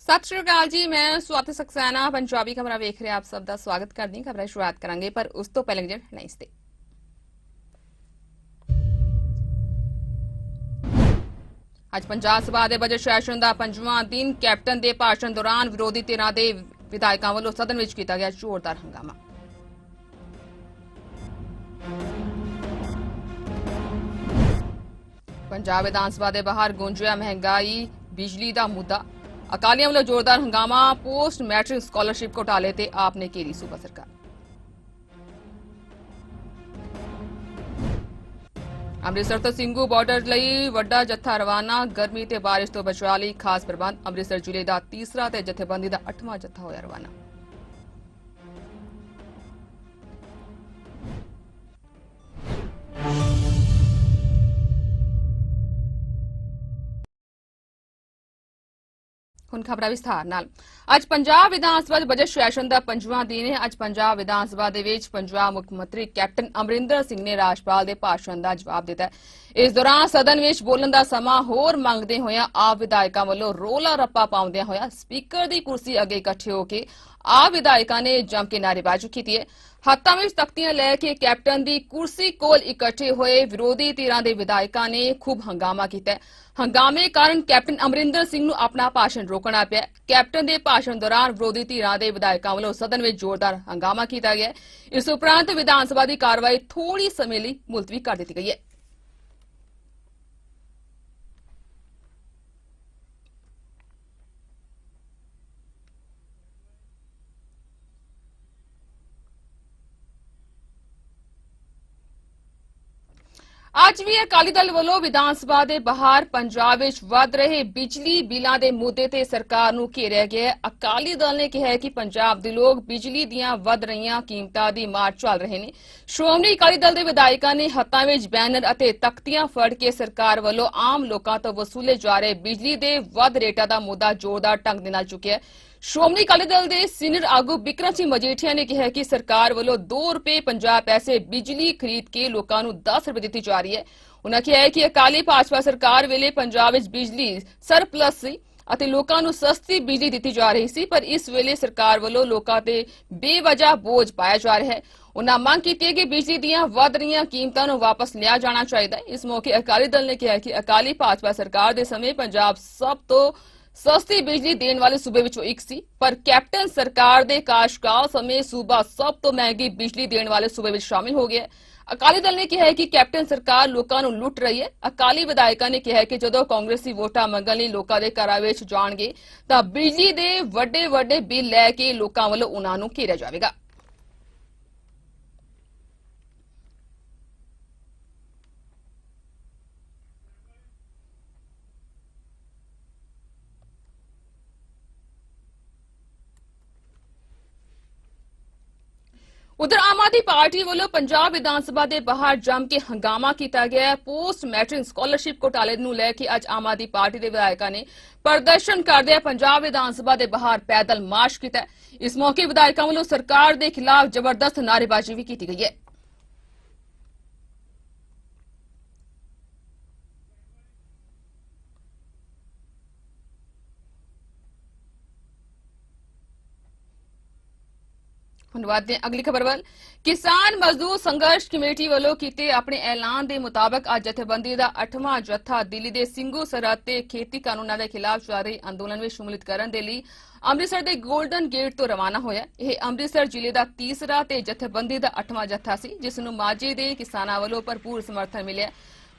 ਸਤਿ ਸ਼੍ਰੀ ਅਕਾਲ ਜੀ। ਮੈਂ ਸਵਾਤੀ ਸਕਸੈਨਾ ਪੰਜਾਬੀ ਖਬਰਾਂ ਵੇਖ ਰਹੇ ਆਪ ਸਭ ਦਾ ਸਵਾਗਤ ਕਰਦੀ ਹਾਂ। ਖਬਰਾਂ ਸ਼ੁਰੂਆਤ ਕਰਾਂਗੇ ਪਰ ਉਸ ਤੋਂ ਪਹਿਲਾਂ ਜਿਹੜੇ ਹੈਡਲਾਈਨਸ ਤੇ ਅੱਜ ਪੰਜਾਬ ਸਭਾ ਦੇ ਬਜਟ ਸੈਸ਼ਨ ਦਾ 5ਵਾਂ ਦਿਨ ਕੈਪਟਨ ਦੇ ਭਾਸ਼ਣ ਦੌਰਾਨ ਵਿਰੋਧੀ ਧਿਰਾਂ ਦੇ ਵਿਧਾਇਕਾਂ ਵੱਲੋਂ ਸਦਨ ਵਿੱਚ ਕੀਤਾ ਗਿਆ ਜ਼ੋਰਦਾਰ ਹੰਗਾਮਾ। ਪੰਜਾਬ ਵਿਧਾਨ ਸਭਾ ਦੇ ਬਾਹਰ ਗੂੰਜਿਆ ਮਹਿੰਗਾਈ ਬਿਜਲੀ ਦਾ ਮੁੱਦਾ। ਅਕਾਲੀਆਂ ਵੱਲੋਂ ਜ਼ੋਰਦਾਰ ਹੰਗਾਮਾ। ਪੋਸਟ ਮੈਟ੍ਰਿਕ ਸਕਾਲਰਸ਼ਿਪ ਘੁਟਾਲੇ ਤੇ ਆਪ ਨੇ ਘੇਰੀ ਸੂਬਾ ਸਰਕਾਰ। ਅੰਮ੍ਰਿਤਸਰ ਤੋਂ ਸਿੰਘੂ ਬਾਰਡਰ ਲਈ ਵੱਡਾ ਜੱਥਾ ਰਵਾਨਾ। ਗਰਮੀ ਤੇ ਬਾਰਿਸ਼ ਤੋਂ ਬਚਾਅ ਲਈ ਖਾਸ ਪ੍ਰਬੰਧ। ਅੰਮ੍ਰਿਤਸਰ ਜ਼ਿਲ੍ਹੇ ਦਾ ਤੀਸਰਾ ਤੇ ਜਥੇਬੰਦੀ ਦਾ 8ਵਾਂ ਜੱਥਾ ਹੋਇਆ ਰਵਾਨਾ। ਹੁਣ ਖਬਰਾਂ ਵਿਸਥਾਰ ਨਾਲ। ਅੱਜ ਪੰਜਾਬ ਵਿਧਾਨ ਸਭਾ ਦੇ ਬਜਟ ਸੈਸ਼ਨ ਦਾ 5ਵਾਂ ਦਿਨ ਹੈ। ਅੱਜ ਪੰਜਾਬ ਵਿਧਾਨ ਸਭਾ ਦੇ ਵਿੱਚ ਪੰਜਾਬ ਮੁੱਖ ਮੰਤਰੀ ਕੈਪਟਨ ਅਮਰਿੰਦਰ ਸਿੰਘ ਨੇ ਰਾਜਪਾਲ ਦੇ ਭਾਸ਼ਣ ਦਾ ਜਵਾਬ ਦਿੱਤਾ। ਇਸ ਦੌਰਾਨ ਸਦਨ ਵਿੱਚ ਬੋਲਣ ਦਾ ਸਮਾਂ ਹੋਰ ਮੰਗਦੇ ਹੋਇਆ ਆਪ ਵਿਧਾਇਕਾਂ ਵੱਲੋਂ ਰੋਲਾ ਰੱਪਾ ਪਾਉਂਦਿਆਂ ਹੋਇਆ ਸਪੀਕਰ ਦੀ ਕੁਰਸੀ ਅੱਗੇ ਇਕੱਠੇ ਹੋ ਕੇ ਆਪ ਵਿਧਾਇਕਾਂ ਨੇ ਜੰਮ ਕੇ ਨਾਅਰੇਬਾਜ਼ੀ ਕੀਤੀ ਹੈ। ਹੱਥਾਂ ਵਿੱਚ ਤਖਤੀਆਂ ਲੈ ਕੇ ਕੈਪਟਨ ਦੀ ਕੁਰਸੀ ਕੋਲ ਇਕੱਠੇ ਹੋਏ ਵਿਰੋਧੀ ਧਿਰਾਂ ਦੇ ਵਿਧਾਇਕਾਂ ਨੇ ਖੂਬ ਹੰਗਾਮਾ ਕੀਤਾ। ਹੰਗਾਮੇ ਕਾਰਨ ਕੈਪਟਨ ਅਮਰਿੰਦਰ ਸਿੰਘ ਨੂੰ ਆਪਣਾ ਭਾਸ਼ਣ ਰੋਕਣਾ ਪਿਆ। ਕੈਪਟਨ ਦੇ ਭਾਸ਼ਣ ਦੌਰਾਨ ਵਿਰੋਧੀ ਧਿਰਾਂ ਦੇ ਵਿਧਾਇਕਾਂ ਵੱਲੋਂ ਸਦਨ ਵਿੱਚ ਜ਼ੋਰਦਾਰ ਹੰਗਾਮਾ ਕੀਤਾ ਗਿਆ। ਇਸ ਉਪਰੰਤ ਵਿਧਾਨ ਸਭਾ ਦੀ ਕਾਰਵਾਈ ਥੋੜੀ ਸਮੇਂ ਲਈ ਮੁਲਤਵੀ ਕਰ ਦਿੱਤੀ ਗਈ ਹੈ। ਅੱਜ ਵੀ ਅਕਾਲੀ ਦਲ ਵੱਲੋਂ ਵਿਧਾਨ ਸਭਾ ਦੇ ਬਾਹਰ ਪੰਜਾਬ ਵਿੱਚ ਵੱਧ ਰਹੇ ਬਿਜਲੀ ਬਿੱਲਾਂ ਦੇ ਮੁੱਦੇ ਤੇ ਸਰਕਾਰ ਨੂੰ ਘੇਰਿਆ ਗਿਆ ਹੈ। ਅਕਾਲੀ ਦਲ ਨੇ ਕਿਹਾ ਹੈ ਕਿ ਪੰਜਾਬ ਦੇ ਲੋਕ ਬਿਜਲੀ ਦੀਆਂ ਵੱਧ ਰਹੀਆਂ ਕੀਮਤਾਂ ਦੀ ਮਾਰ ਝੱਲ ਰਹੇ ਨੇ। ਸ਼੍ਰੋਮਣੀ ਅਕਾਲੀ ਦਲ ਦੇ ਵਿਧਾਇਕਾਂ ਨੇ ਹੱਥਾਂ ਵਿੱਚ ਬੈਨਰ ਅਤੇ ਤਖਤੀਆਂ ਫੜ ਕੇ ਸਰਕਾਰ ਵੱਲੋਂ ਆਮ ਲੋਕਾਂ ਤੋਂ ਵਸੂਲੇ ਜਾ ਰਹੇ ਬਿਜਲੀ ਦੇ ਵੱਧ ਰੇਟਾਂ ਦਾ ਮੁੱਦਾ ਜ਼ੋਰਦਾਰ ਢੰਗ ਦੇ ਨਾਲ ਚੁੱਕਿਆ। ਸ਼੍ਰੋਮਣੀ ਅਕਾਲੀ ਦਲ ਦੇ ਸੀਨੀਅਰ ਆਗੂ ਬਿਕਰਮ ਸਿੰਘ ਮਜੀਠੀਆ ਨੇ ਕਿਹਾ ਕਿ ਸਰਕਾਰ ਵੱਲੋਂ 2 ਰੁਪਏ 50 ਪੈਸੇ ਬਿਜਲੀ ਖਰੀਦ ਕੇ ਲੋਕਾਂ ਨੂੰ 10 ਰੁਪਏ ਦਿੱਤੀ ਜਾ ਰਹੀ ਹੈ। ਉਨ੍ਹਾਂ ਕਿਹਾ ਕਿ ਅਕਾਲੀ ਭਾਜਪਾ ਸਰਕਾਰ ਵੇਲੇ ਪੰਜਾਬ ਵਿੱਚ ਬਿਜਲੀ ਸਰਪਲਸ ਸੀ ਅਤੇ ਲੋਕਾਂ ਨੂੰ ਸਸਤੀ ਬਿਜਲੀ ਦਿੱਤੀ ਜਾ ਰਹੀ ਸੀ, ਪਰ ਇਸ ਵੇਲੇ ਸਰਕਾਰ ਵੱਲੋਂ ਲੋਕਾਂ ਤੇ ਬੇਵਜ੍ਹਾ ਬੋਝ ਪਾਇਆ ਜਾ ਰਿਹਾ ਹੈ। ਉਨ੍ਹਾਂ ਮੰਗ ਕੀਤੀ ਹੈ ਕਿ ਬਿਜਲੀ ਦੀਆਂ ਵੱਧ ਰਹੀਆਂ ਕੀਮਤਾਂ ਨੂੰ ਵਾਪਸ ਲਿਆ ਜਾਣਾ ਚਾਹੀਦਾ ਹੈ। ਇਸ ਮੌਕੇ ਅਕਾਲੀ ਦਲ ਨੇ ਕਿਹਾ ਕਿ ਅਕਾਲੀ ਭਾਜਪਾ ਸਰਕਾਰ ਦੇ ਸਮੇਂ ਪੰਜਾਬ ਸਭ ਤੋਂ ਸਸਤੀ ਬਿਜਲੀ ਦੇਣ ਵਾਲੇ ਸੂਬੇ ਵਿੱਚੋਂ ਇੱਕ ਸੀ, ਪਰ ਕੈਪਟਨ ਸਰਕਾਰ ਦੇ ਕਾਰਜਕਾਲ ਸਮੇਂ ਸੂਬਾ ਸਭ ਤੋਂ ਮਹਿੰਗੀ ਬਿਜਲੀ ਦੇਣ ਵਾਲੇ ਸੂਬੇ ਵਿੱਚ ਸ਼ਾਮਿਲ ਹੋ ਗਿਆ। ਅਕਾਲੀ ਦਲ ਨੇ ਕਿਹਾ ਹੈ ਕਿ ਕੈਪਟਨ ਸਰਕਾਰ ਲੋਕਾਂ ਨੂੰ ਲੁੱਟ ਰਹੀ ਹੈ। ਅਕਾਲੀ ਵਿਧਾਇਕਾਂ ਨੇ ਕਿਹਾ ਕਿ ਜਦੋਂ ਕਾਂਗਰਸੀ ਵੋਟਾਂ ਮੰਗਣ ਲਈ ਲੋਕਾਂ ਦੇ ਘਰਾਂ ਵਿੱਚ ਜਾਣਗੇ ਤਾਂ ਬਿਜਲੀ ਦੇ ਵੱਡੇ ਵੱਡੇ ਬਿੱਲ ਲੈ ਕੇ ਲੋਕਾਂ ਵੱਲੋਂ ਉਨ੍ਹਾਂ ਨੂੰ ਘੇਰਿਆ ਜਾਵੇਗਾ। उधर आम आदमी पार्टी ਵੱਲੋਂ ਪੰਜਾਬ ਵਿਧਾਨ ਸਭਾ ਦੇ ਬਾਹਰ ਜੰਮ ਕੇ ਹੰਗਾਮਾ ਕੀਤਾ ਗਿਆ ਹੈ। ਪੋਸਟ ਮੈਟ੍ਰਿਕ ਸਕਾਲਰਸ਼ਿਪ ਘੁਟਾਲੇ ਨੂੰ ਲੈ ਕੇ ਅੱਜ ਆਮ ਆਦਮੀ ਪਾਰਟੀ ਦੇ ਵਿਧਾਇਕਾਂ ਨੇ ਪ੍ਰਦਰਸ਼ਨ ਕਰਦੇ ਪੰਜਾਬ ਵਿਧਾਨ ਸਭਾ ਦੇ ਬਾਹਰ ਪੈਦਲ ਮਾਰਚ ਕੀਤਾ। ਇਸ ਮੌਕੇ ਵਿਧਾਇਕਾਂ ਵੱਲੋਂ ਸਰਕਾਰ ਦੇ ਖਿਲਾਫ ਜ਼ਬਰਦਸਤ ਨਾਅਰੇਬਾਜ਼ੀ ਵੀ ਕੀਤੀ ਗਈ ਹੈ। ਹੁਣ ਵਧਦੇ ਹਾਂ ਅਗਲੀ ਖਬਰ ਵੱਲ। ਕਿਸਾਨ ਮਜ਼ਦੂਰ ਸੰਘਰਸ਼ ਕਮੇਟੀ ਵੱਲੋਂ ਕੀਤੇ ਆਪਣੇ ਐਲਾਨ ਦੇ ਮੁਤਾਬਕ ਅੱਜ ਜਥੇਬੰਦੀ ਦਾ 8ਵਾਂ ਜੱਥਾ ਦਿੱਲੀ ਦੇ ਸਿੰਘੂ ਸਰਹੱਦ ਤੇ ਖੇਤੀ ਕਾਨੂੰਨਾਂ ਦੇ ਖਿਲਾਫ ਜਾਰੀ ਅੰਦੋਲਨ ਵਿੱਚ ਸ਼ਮੂਲੀਅਤ ਕਰਨ ਦੇ ਲਈ ਅੰਮ੍ਰਿਤਸਰ ਦੇ ਗੋਲਡਨ ਗੇਟ ਤੋਂ ਰਵਾਨਾ ਹੋਇਆ। ਇਹ ਅੰਮ੍ਰਿਤਸਰ ਜ਼ਿਲ੍ਹੇ ਦਾ ਤੀਸਰਾ ਤੇ ਜਥੇਬੰਦੀ ਦਾ 8ਵਾਂ ਜੱਥਾ ਸੀ, ਜਿਸ ਨੂੰ ਮਾਝੇ ਦੇ ਕਿਸਾਨਾਂ ਵੱਲੋਂ ਭਰਪੂਰ ਸਮਰਥਨ ਮਿਲਿਆ।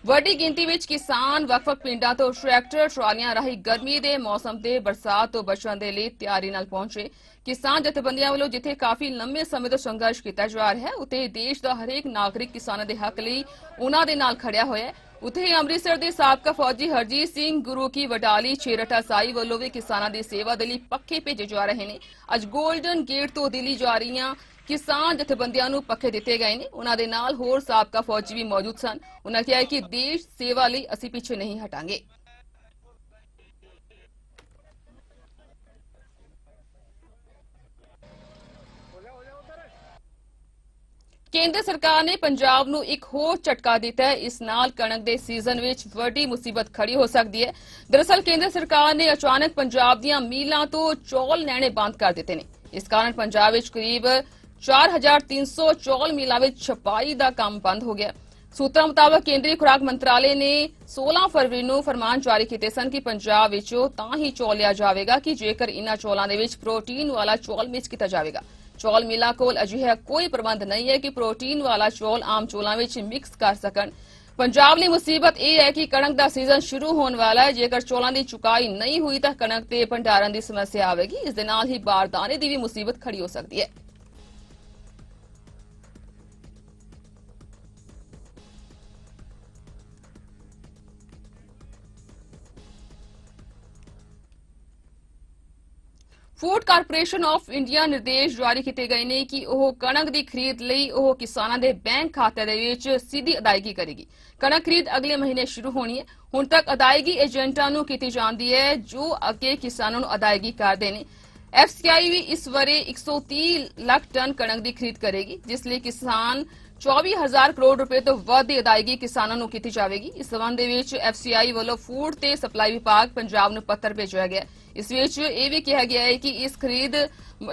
ਵੱਡੀ ਗਿਣਤੀ ਵਿੱਚ ਕਿਸਾਨ ਵੱਖ-ਵੱਖ ਪਿੰਡਾਂ ਤੋਂ ਟਰੈਕਟਰ ਟਰਾਲੀਆਂ ਰਾਹੀਂ ਗਰਮੀ ਦੇ ਮੌਸਮ ਤੇ ਬਰਸਾਤ ਤੋਂ ਬਚਣ ਦੇ ਲਈ ਤਿਆਰੀ ਨਾਲ ਪਹੁੰਚੇ। ਕਿਸਾਨ ਜਥੇਬੰਦੀਆਂ ਵੱਲੋਂ ਜਿੱਥੇ ਕਾਫੀ ਲੰਮੇ ਸਮੇਂ ਤੋਂ ਸੰਘਰਸ਼ ਕੀਤਾ ਜਾ ਰਿਹਾ ਹੈ, ਉੱਥੇ ਦੇਸ਼ ਦਾ ਹਰੇਕ ਨਾਗਰਿਕ ਕਿਸਾਨਾਂ ਦੇ ਹੱਕ ਲਈ ਉਹਨਾਂ ਦੇ ਨਾਲ ਖੜਿਆ ਹੋਇਆ ਹੈ। ਉੱਥੇ ਹੀ ਅੰਮ੍ਰਿਤਸਰ ਦੇ ਸਾਬਕਾ ਫੌਜੀ ਹਰਜੀਤ ਸਿੰਘ ਗੁਰੂ ਕੀ ਵਡਾਲੀ ਛੇਰਟਾ ਸਾਈ ਵੱਲੋਂ ਵੀ ਕਿਸਾਨਾਂ ਦੀ ਸੇਵਾ ਦੇ ਲਈ ਪੱਖੇ ਭੇਜੇ ਜਾ ਰਹੇ ਨੇ। ਅੱਜ ਗੋਲਡਨ ਗੇਟ ਤੋਂ ਦਿੱਲੀ ਜਾ ਰਹੀਆਂ ਕਿਸਾਨ ਜਥੇਬੰਦੀਆਂ ਨੂੰ ਪੱਖੇ ਦਿੱਤੇ ਗਏ ਨੇ। ਉਹਨਾਂ ਦੇ ਨਾਲ ਹੋਰ ਸਾਬਕਾ ਫੌਜੀ ਵੀ ਮੌਜੂਦ ਸਨ। ਉਹਨਾਂ ਕਿਹਾ ਕਿ ਦੇਸ਼ ਸੇਵਾ ਲਈ ਅਸੀਂ ਪਿੱਛੇ ਨਹੀਂ ਹਟਾਂਗੇ। ਕੇਂਦਰ ਸਰਕਾਰ ਨੇ ਪੰਜਾਬ ਨੂੰ ਇੱਕ ਹੋਰ ਝਟਕਾ ਦਿੱਤਾ ਹੈ। ਇਸ ਨਾਲ ਕਣਕ ਦੇ ਸੀਜ਼ਨ ਵਿੱਚ ਵੱਡੀ ਮੁਸੀਬਤ ਖੜੀ ਹੋ ਸਕਦੀ ਹੈ। ਦਰਅਸਲ ਕੇਂਦਰ ਸਰਕਾਰ ਨੇ ਅਚਾਨਕ ਪੰਜਾਬ ਦੀਆਂ ਮੀਲਾਂ ਤੋਂ ਚੌਲ ਲੈਣੇ ਬੰਦ ਕਰ ਦਿੱਤੇ ਨੇ। ਇਸ ਕਾਰਨ ਪੰਜਾਬ ਵਿੱਚ ਕਰੀਬ 4300 ਚੌਲ ਮੀਲਾਂ ਵਿੱਚ ਛਪਾਈ ਦਾ ਕੰਮ ਬੰਦ ਹੋ ਗਿਆ। ਸੂਤਰਾਂ ਮੁਤਾਬਕ ਕੇਂਦਰੀ ਖੁਰਾਕ ਮੰਤਰਾਲੇ ਨੇ 16 ਫਰਵਰੀ ਨੂੰ ਫਰਮਾਨ ਜਾਰੀ ਕੀਤੇ ਸਨ ਕਿ ਪੰਜਾਬ ਵਿੱਚੋਂ ਤਾਂ ਹੀ ਚੌਲ ਲਿਆ ਜਾਵੇਗਾ ਕਿ ਜੇਕਰ ਇਨ੍ਹਾਂ ਚੌਲਾਂ ਦੇ ਵਿੱਚ ਪ੍ਰੋਟੀਨ ਵਾਲਾ ਚੌਲ ਮਿਕਸ ਕੀਤਾ ਜਾਵੇਗਾ। ਚੌਲ ਮਿਲਾਂ ਕੋਲ ਅਜਿਹਾ ਕੋਈ ਪ੍ਰਬੰਧ ਨਹੀਂ ਹੈ ਕਿ ਪ੍ਰੋਟੀਨ ਵਾਲਾ ਚੌਲ ਆਮ ਚੌਲਾਂ ਵਿੱਚ ਮਿਕਸ ਕਰ ਸਕਣ। ਪੰਜਾਬ ਲਈ ਮੁਸੀਬਤ ਇਹ ਹੈ ਕਿ ਕਣਕ ਦਾ ਸੀਜ਼ਨ ਸ਼ੁਰੂ ਹੋਣ ਵਾਲਾ ਹੈ। ਜੇਕਰ ਚੌਲਾਂ ਦੀ ਚੁਕਾਈ ਨਹੀਂ ਹੋਈ ਤਾਂ ਕਣਕ ਤੇ ਭੰਡਾਰਨ ਦੀ ਸਮੱਸਿਆ ਆਵੇਗੀ। ਇਸ ਦੇ ਨਾਲ ਹੀ ਬਾਰਦਾਨੇ ਦੀ ਵੀ ਮੁਸੀਬਤ ਖੜੀ ਹੋ ਸਕਦੀ ਹੈ। ਫੂਡ ਕਾਰਪੋਰੇਸ਼ਨ ਆਫ ਇੰਡੀਆ ਨਿਰਦੇਸ਼ ਜਾਰੀ ਕੀਤੇ ਗਏ ਨੇ ਕਿ ਉਹ ਕਣਕ ਦੀ ਖਰੀਦ ਲਈ ਉਹ ਕਿਸਾਨਾਂ ਦੇ ਬੈਂਕ ਖਾਤੇ ਦੇ ਵਿੱਚ ਸਿੱਧੀ ਅਦਾਇਗੀ ਕਰੇਗੀ। ਕਣਕ ਖਰੀਦ ਅਗਲੇ ਮਹੀਨੇ ਸ਼ੁਰੂ ਹੋਣੀ ਹੈ। ਹੁਣ ਤੱਕ ਅਦਾਇਗੀ ਏਜੰਟਾਂ ਨੂੰ ਕੀਤੀ ਜਾਂਦੀ ਹੈ ਜੋ ਅੱਗੇ ਕਿਸਾਨਾਂ ਨੂੰ ਅਦਾਇਗੀ ਕਰਦੇ ਨੇ। ਐਫਸੀਆਈ ਵੀ ਇਸ ਵਰੇ 130 ਲੱਖ ਟਨ ਕਣਕ ਦੀ ਖਰੀਦ ਕਰੇਗੀ, ਜਿਸ ਲਈ ਕਿਸਾਨ 24,000 ਕਰੋੜ ਰੁਪਏ ਤੋਂ ਵੱਧ ਦੀ ਅਦਾਇਗੀ ਕਿਸਾਨਾਂ ਨੂੰ ਕੀਤੀ ਜਾਵੇਗੀ। ਇਸ ਸਬੰਧ ਦੇ ਵਿੱਚ ਐਫਸੀਆਈ ਵੱਲੋਂ ਫੂਡ ਤੇ ਸਪਲਾਈ ਵਿਭਾਗ ਪੰਜਾਬ ਨੂੰ ਪੱਤਰ ਭੇਜਿਆ ਗਿਆ। ਇਸ ਵਿੱਚ ਇਹ ਵੀ ਕਿਹਾ ਗਿਆ ਹੈ ਕਿ ਇਸ ਖਰੀਦ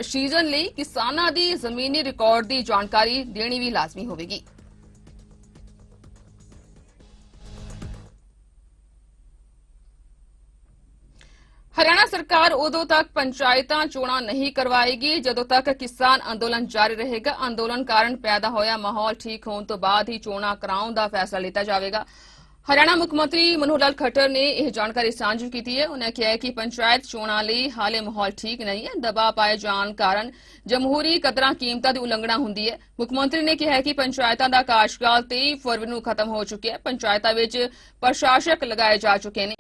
ਸੀਜ਼ਨ ਲਈ ਕਿਸਾਨਾਂ ਦੀ ਜ਼ਮੀਨੀ ਰਿਕਾਰਡ ਦੀ ਜਾਣਕਾਰੀ ਦੇਣੀ ਵੀ ਲਾਜ਼ਮੀ ਹੋਵੇਗੀ। ਹਰਿਆਣਾ ਸਰਕਾਰ ਉਦੋਂ ਤੱਕ ਪੰਚਾਇਤਾਂ ਚੋਣਾਂ ਨਹੀਂ ਕਰਵਾਏਗੀ ਜਦੋਂ ਤੱਕ ਕਿਸਾਨ ਅੰਦੋਲਨ ਜਾਰੀ ਰਹੇਗਾ। ਅੰਦੋਲਨ ਕਾਰਨ ਪੈਦਾ ਹੋਇਆ ਮਾਹੌਲ ਠੀਕ ਹੋਣ ਤੋਂ ਬਾਅਦ ਹੀ ਚੋਣਾਂ ਕਰਾਉਣ ਦਾ ਫੈਸਲਾ ਲਿੱਤਾ ਜਾਵੇਗਾ। ਹਰਿਆਣਾ ਮੁੱਖ ਮੰਤਰੀ ਮਨੋਹਰ ਲਾਲ ਖੱਟਰ ਨੇ ਇਹ ਜਾਣਕਾਰੀ ਸਾਂਝੀ ਕੀਤੀ ਹੈ। ਉਹਨਾਂ ਕਿਹਾ ਕਿ ਪੰਚਾਇਤ ਚੋਣਾਂ ਲਈ ਹਾਲੇ ਮਾਹੌਲ ਠੀਕ ਨਹੀਂ ਹੈ। ਦਬਾਅ ਪਾਏ ਜਾਣ ਕਾਰਨ ਜਮਹੂਰੀ ਕਦਰਾਂ ਕੀਮਤਾਂ ਦੀ ਉਲੰਘਣਾ ਹੁੰਦੀ ਹੈ। ਮੁੱਖ ਮੰਤਰੀ ਨੇ ਕਿਹਾ ਕਿ ਪੰਚਾਇਤਾਂ ਦਾ ਕਾਰਜਕਾਲ 23 ਫਰਵਰੀ ਨੂੰ ਖਤਮ ਹੋ ਚੁੱਕਿਆ ਹੈ। ਪੰਚਾਇਤਾਂ ਵਿੱਚ ਪ੍ਰਸ਼ਾਸਕ ਲਗਾਏ ਜਾ ਚੁੱਕੇ ਨੇ।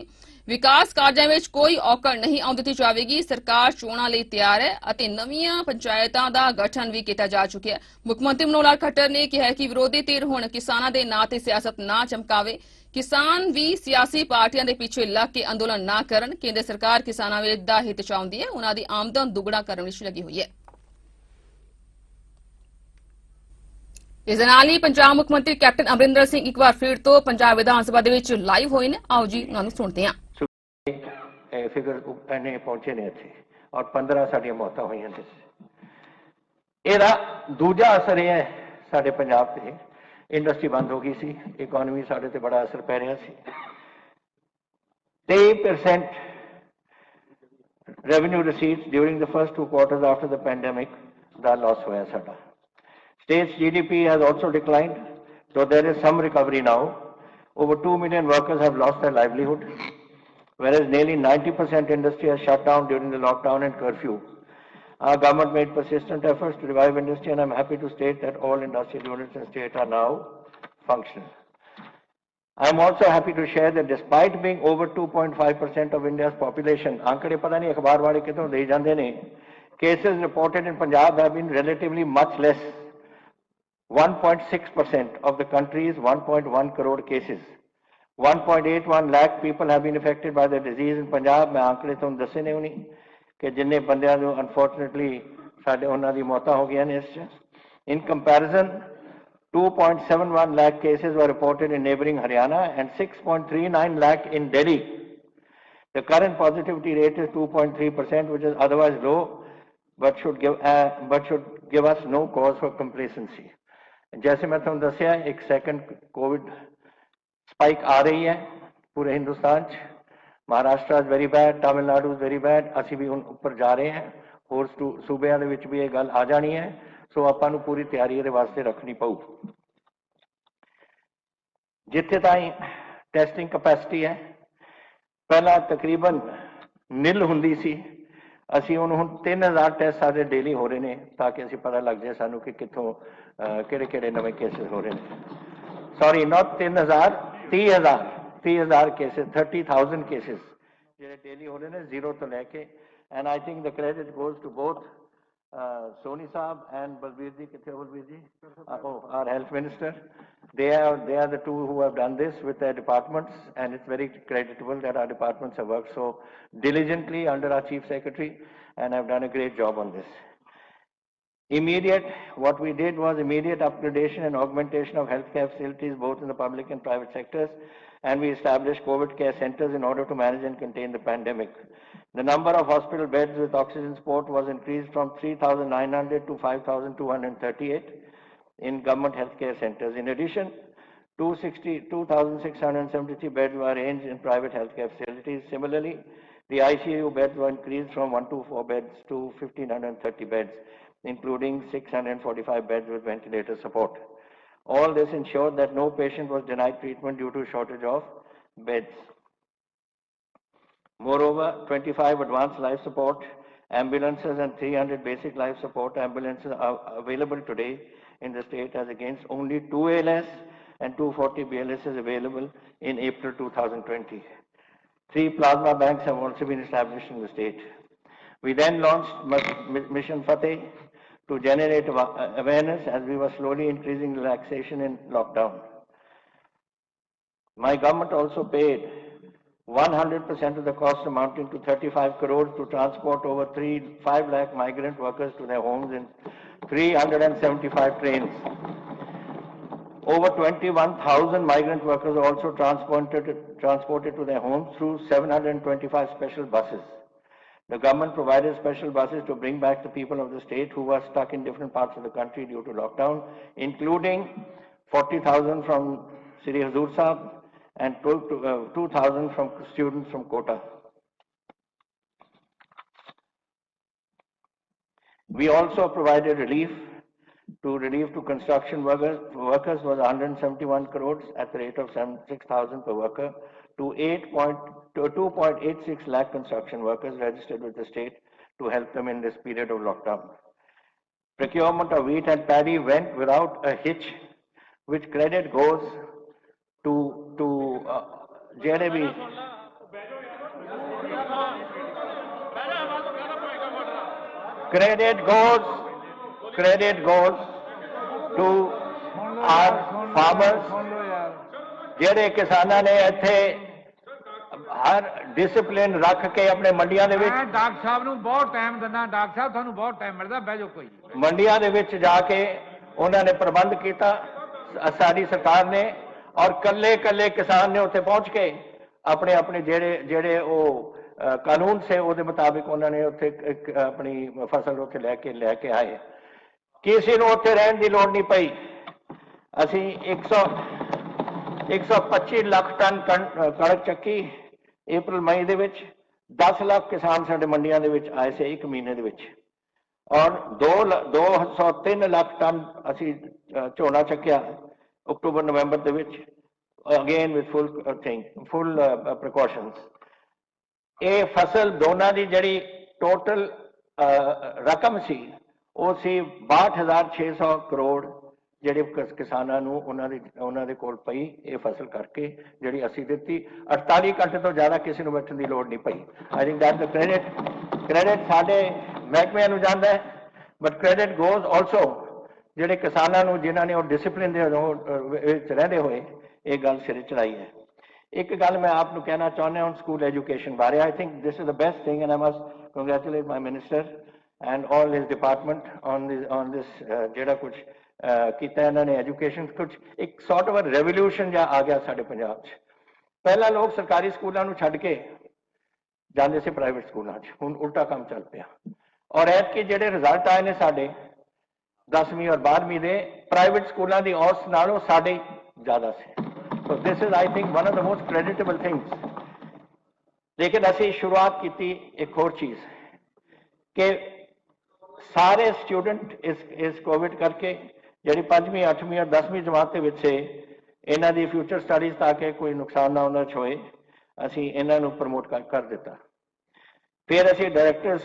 ਵਿਕਾਸ ਕਾਰਜਾਂ ਵਿੱਚ ਕੋਈ ਔਕੜ ਨਹੀਂ ਆਉਣ ਦਿੱਤੀ ਜਾਵੇਗੀ। ਸਰਕਾਰ ਚੋਣਾਂ ਲਈ ਤਿਆਰ ਹੈ ਅਤੇ ਨਵੀਆਂ ਪੰਚਾਇਤਾਂ ਦਾ ਗਠਨ ਵੀ ਕੀਤਾ ਜਾ ਚੁੱਕਿਆ ਹੈ। ਮੁੱਖ ਮੰਤਰੀ ਮਨੋਹਰ ਲਾਲ ਖੱਟਰ ਨੇ ਕਿਹਾ ਕਿ ਵਿਰੋਧੀ ਧਿਰ ਹੁਣ ਕਿਸਾਨਾਂ ਦੇ ਨਾਂ ਤੇ ਸਿਆਸਤ ਨਾ ਚਮਕਾਵੇ। ਕਿਸਾਨ ਵੀ ਸਿਆਸੀ ਪਾਰਟੀਆਂ ਦੇ ਪਿੱਛੇ ਲੱਗ ਕੇ ਅੰਦੋਲਨ ਨਾ ਕਰਨ। ਕੇਂਦਰ ਸਰਕਾਰ ਕਿਸਾਨਾਂ ਦਾ ਹਿੱਤ ਚਾਹੁੰਦੀ ਹੈ। ਉਹਨਾਂ ਦੀ ਆਮਦਨ ਦੁੱਗਣਾ ਕਰਨ ਵਿੱਚ ਲੱਗੀ ਹੋਈ ਹੈ। ਇਸ ਦੇ ਨਾਲ ਹੀ ਪੰਜਾਬ ਮੁੱਖ ਮੰਤਰੀ ਕੈਪਟਨ ਅਮਰਿੰਦਰ ਸਿੰਘ ਇੱਕ ਵਾਰ ਫਿਰ ਤੋਂ ਪੰਜਾਬ ਵਿਧਾਨ ਸਭਾ ਦੇ ਵਿੱਚ ਲਾਈਵ ਹੋਏ ਨੇ। ਆਓ ਜੀ ਉਹਨਾਂ ਨੂੰ ਸੁਣਦੇ ਹਾਂ। ਫਿਗਰ ਨੇ ਪਹੁੰਚੇ ਨੇ ਇੱਥੇ ਔਰ 15 ਸਾਡੀਆਂ ਮੌਤਾਂ ਹੋਈਆਂ ਨੇ। ਇਹਦਾ ਦੂਜਾ ਅਸਰ ਇਹ ਹੈ ਸਾਡੇ ਪੰਜਾਬ ਤੇ ਇੰਡਸਟਰੀ ਬੰਦ ਹੋ ਗਈ ਸੀ। ਇਕਨੋਮੀ ਸਾਡੇ ਤੇ ਬੜਾ ਅਸਰ ਪੈ ਰਿਹਾ ਸੀ। 23% revenue receipts during the first 2 quarters after the pandemic the loss ਹੋਇਆ ਸਾਡਾ। State's GDP has also declined, so there is some recovery now. Over 2 million workers have lost their livelihood, whereas nearly 90% industry has shut down during the lockdown and curfew. Our government made persistent efforts to revive industry, and I'm happy to state that all industrial units in the state are now functional. I'm also happy to share that despite being over 2.5% of India's population, आंकड़े पता नहीं अखबार वाले कितों दे जाते ने, cases reported in Punjab have been relatively much less. 1.6% of the country's 1.1 crore cases. 1.81 lakh people have been affected by the disease in Punjab. मैं आंकड़े तुम दसे ने उन्हीं कि जिन्ने बंदियां जो unfortunately साडे उन्हां दी मौतां हो गईयां ने इस च। In comparison, 2.71 lakh cases were reported in neighboring Haryana and 6.39 lakh in Delhi. The current positivity rate is 2.3%, which is otherwise low, but should give us no cause for complacency. जैसे मैं तुम दसिया एक सेकंड कोविड स्पाइक आ रही है पूरे हिंदुस्तान च। Maharashtra is very bad, Tamil Nadu is very bad. ਅਸੀਂ ਵੀ ਹੁਣ ਉੱਪਰ ਜਾ ਰਹੇ ਹਾਂ। ਹੋਰ ਸੂਬਿਆਂ ਦੇ ਵਿੱਚ ਵੀ ਇਹ ਗੱਲ ਆ ਜਾਣੀ ਹੈ। ਸੋ ਆਪਾਂ ਨੂੰ ਪੂਰੀ ਤਿਆਰੀ ਇਹਦੇ ਵਾਸਤੇ ਰੱਖਣੀ ਪਊ। ਜਿੱਥੇ ਤਾਈਂ ਟੈਸਟਿੰਗ ਕਪੈਸਿਟੀ ਹੈ, ਪਹਿਲਾਂ ਤਕਰੀਬਨ ਨਿਲ ਹੁੰਦੀ ਸੀ। ਅਸੀਂ ਹੁਣ 3000 ਟੈਸਟ ਸਾਡੇ ਡੇਲੀ ਹੋ ਰਹੇ ਨੇ ਤਾਂ ਕਿ ਅਸੀਂ ਪਤਾ ਲੱਗ ਜਾਏ ਸਾਨੂੰ ਕਿ ਕਿੱਥੋਂ ਕਿਹੜੇ ਨਵੇਂ ਕੇਸਿਸ ਹੋ ਰਹੇ ਨੇ। ਸੌਰੀ ਨਾਟ 3000, 30,000 cases, 30,000 cases ਜਿਹੜੇ ਡੇਲੀ ਹੋ ਰਹੇ ਨੇ ਜ਼ੀਰੋ ਤੋਂ ਲੈ ਕੇ। And I think the credit goes to both Soni Sahib and Balbir ji. ਕਿੱਥੇ ਬਲਬੀਰ ਜੀ? our health minister. They are the two who have done this with their departments, and it's very creditable that our departments have worked so diligently under our chief secretary and have done a great job on this. Immediate, what we did was immediate upgradation and augmentation of healthcare facilities both in the public and private sectors, and we established COVID care centers in order to manage and contain the pandemic. The number of hospital beds with oxygen support was increased from 3,900 to 5,238 in government healthcare centers. In addition, 2,673 beds were arranged in private healthcare facilities. Similarly, the ICU beds were increased from 124 beds to 1,530 beds, including 645 beds with ventilator support. All this ensured that no patient was denied treatment due to shortage of beds. Moreover, 25 advanced life support ambulances and 300 basic life support ambulances are available today in the state, as against only 2 ALS and 240 BLS available in April 2020. 3 plasma banks have also been established in the state. We then launched Mission Fateh to generate awareness as we were slowly increasing relaxation in lockdown. My government also paid 100% of the cost amounting to 35 crores to transport over 5 lakh migrant workers to their homes in 375 trains. Over 21,000 migrant workers are also transported to their homes through 725 special buses. The government provided special buses to bring back the people of the state who were stuck in different parts of the country due to lockdown, including 40,000 from Sri Hazur Sahib and 2,000 from students from Kota. We also provided relief to construction workers was 171 crores at the rate of 6,000 per worker to 2.86 lakh construction workers registered with the state to help them in this period of lockdown. Procurement of wheat and paddy went without a hitch, which credit goes to JDB. Credit goes to our farmers, ਜਿਹੜੇ ਕਿਸਾਨਾਂ ਨੇ ਇੱਥੇ ਹਰ discipline ਰੱਖ ਕੇ ਆਪਣੇ ਮੰਡੀਆਂ ਦੇ ਵਿੱਚ doctor ਸਾਹਿਬ ਨੂੰ ਬਹੁਤ ਟਾਈਮ ਦਿੰਦਾ ਡਾਕਟਰ ਸਾਹਿਬ ਤੁਹਾਨੂੰ ਬਹੁਤ ਟਾਈਮ ਮਿਲਦਾ ਬਹਿ ਜਾਓ ਕੋਈ ਮੰਡੀਆਂ ਦੇ ਵਿੱਚ ਜਾ ਕੇ ਉਹਨਾਂ ਨੇ ਪ੍ਰਬੰਧ ਕੀਤਾ ਸਾਡੀ ਸਰਕਾਰ ਨੇ ਔਰ ਕੱਲੇ ਕਿਸਾਨ ਨੇ ਉੱਥੇ ਪਹੁੰਚ ਕੇ ਆਪਣੇ ਜਿਹੜੇ ਉਹ ਕਾਨੂੰਨ ਸੇ ਉਹਦੇ ਮੁਤਾਬਿਕ ਉਹਨਾਂ ਨੇ ਉੱਥੇ ਆਪਣੀ ਫਸਲ ਉੱਥੇ ਲੈ ਕੇ ਆਏ ਕਿਸੇ ਨੂੰ ਉੱਥੇ ਰਹਿਣ ਦੀ ਲੋੜ ਨਹੀਂ ਪਈ ਅਸੀਂ 125 ਲੱਖ ਟਨ ਕਣਕ ਚੱਕੀ ਅਪ੍ਰੈਲ ਮਈ ਦੇ ਵਿੱਚ 10 ਲੱਖ ਕਿਸਾਨ ਸਾਡੇ ਮੰਡੀਆਂ ਦੇ ਵਿੱਚ ਆਏ ਸੀ ਇੱਕ ਮਹੀਨੇ ਦੇ ਵਿੱਚ ਔਰ 203 ਲੱਖ ਟਨ ਅਸੀਂ ਝੋਨਾ ਚੱਕਿਆ ਅਕਤੂਬਰ ਨਵੰਬਰ ਦੇ ਵਿੱਚ ਅਗੇਨ ਵਿਦ ਫੁੱਲ ਪ੍ਰੀਕਾਸ਼ਨਸ ਇਹ ਫਸਲ ਦੋਨਾਂ ਦੀ ਜਿਹੜੀ ਟੋਟਲ ਰਕਮ ਸੀ ਉਹ ਸੀ 62,600 ਕਰੋੜ ਜਿਹੜੇ ਕਿਸਾਨਾਂ ਨੂੰ ਉਹਨਾਂ ਦੇ ਕੋਲ ਪਈ ਇਹ ਫਸਲ ਕਰਕੇ ਜਿਹੜੀ ਅਸੀਂ ਦਿੱਤੀ 48 ਘੰਟੇ ਤੋਂ ਜ਼ਿਆਦਾ ਕਿਸੇ ਨੂੰ ਬੈਠਣ ਦੀ ਲੋੜ ਨਹੀਂ ਪਈ I think that the credit ਸਾਡੇ ਮਹਿਕਮਿਆਂ ਨੂੰ ਜਾਂਦਾ ਹੈ ਬਟ ਕ੍ਰੈਡਿਟ ਗੋਜ਼ ਆਲਸੋ ਜਿਹੜੇ ਕਿਸਾਨਾਂ ਨੂੰ ਜਿਨ੍ਹਾਂ ਨੇ ਉਹ ਡਿਸਪਲਿਨ ਦੇ ਵਿੱਚ ਰਹਿੰਦੇ ਹੋਏ ਇਹ ਗੱਲ ਸਿਰੇ ਚੜਾਈ ਹੈ ਇੱਕ ਗੱਲ ਮੈਂ ਆਪ ਨੂੰ ਕਹਿਣਾ ਚਾਹੁੰਦਾ ਹਾਂ ਸਕੂਲ ਐਜੂਕੇਸ਼ਨ ਬਾਰੇ I think this is the best thing and I must congratulate my minister and all his department on this ਜਿਹੜਾ ਕੁਝ ਕੀਤਾ ਇਹਨਾਂ ਨੇ ਐਜੂਕੇਸ਼ਨ ਕੁਝ ਇੱਕ ਸੌਰਟ ਆਫ ਰੈਵੋਲੂਸ਼ਨ ਜਾਂ ਆ ਗਿਆ ਸਾਡੇ ਪੰਜਾਬ 'ਚ ਪਹਿਲਾਂ ਲੋਕ ਸਰਕਾਰੀ ਸਕੂਲਾਂ ਨੂੰ ਛੱਡ ਕੇ ਜਾਂਦੇ ਸੀ ਪ੍ਰਾਈਵੇਟ ਸਕੂਲਾਂ 'ਚ ਹੁਣ ਉਲਟਾ ਕੰਮ ਚੱਲ ਪਿਆ ਔਰ ਐਤਕੀ ਜਿਹੜੇ ਰਿਜ਼ਲਟ ਆਏ ਨੇ ਸਾਡੇ 10ਵੀਂ ਔਰ 12ਵੀਂ ਦੇ ਪ੍ਰਾਈਵੇਟ ਸਕੂਲਾਂ ਦੀ ਔਸਤ ਨਾਲੋਂ ਸਾਡੇ ਜ਼ਿਆਦਾ ਸੀ so this is I think one of the most creditable things ਲੇਕਿਨ ਅਸੀਂ ਸ਼ੁਰੂਆਤ ਕੀਤੀ ਇੱਕ ਹੋਰ ਚੀਜ਼ ਕਿ ਸਾਰੇ ਸਟੂਡੈਂਟ ਇਸ ਕੋਵਿਡ ਕਰਕੇ ਜਿਹੜੀ 5ਵੀਂ 8ਵੀਂ ਔਰ 10ਵੀਂ ਜਮਾਤ ਦੇ ਵਿੱਚ ਸੇ ਇਹਨਾਂ ਦੀ ਫਿਊਚਰ ਸਟੱਡੀਜ਼ ਤਾਂ ਕਿ ਕੋਈ ਨੁਕਸਾਨ ਨਾ ਉਹਨਾਂ 'ਚ ਹੋਏ ਅਸੀਂ ਇਹਨਾਂ ਨੂੰ ਪ੍ਰਮੋਟ ਕਰ ਦਿੱਤਾ ਫਿਰ ਅਸੀਂ ਡਾਇਰੈਕਟਡ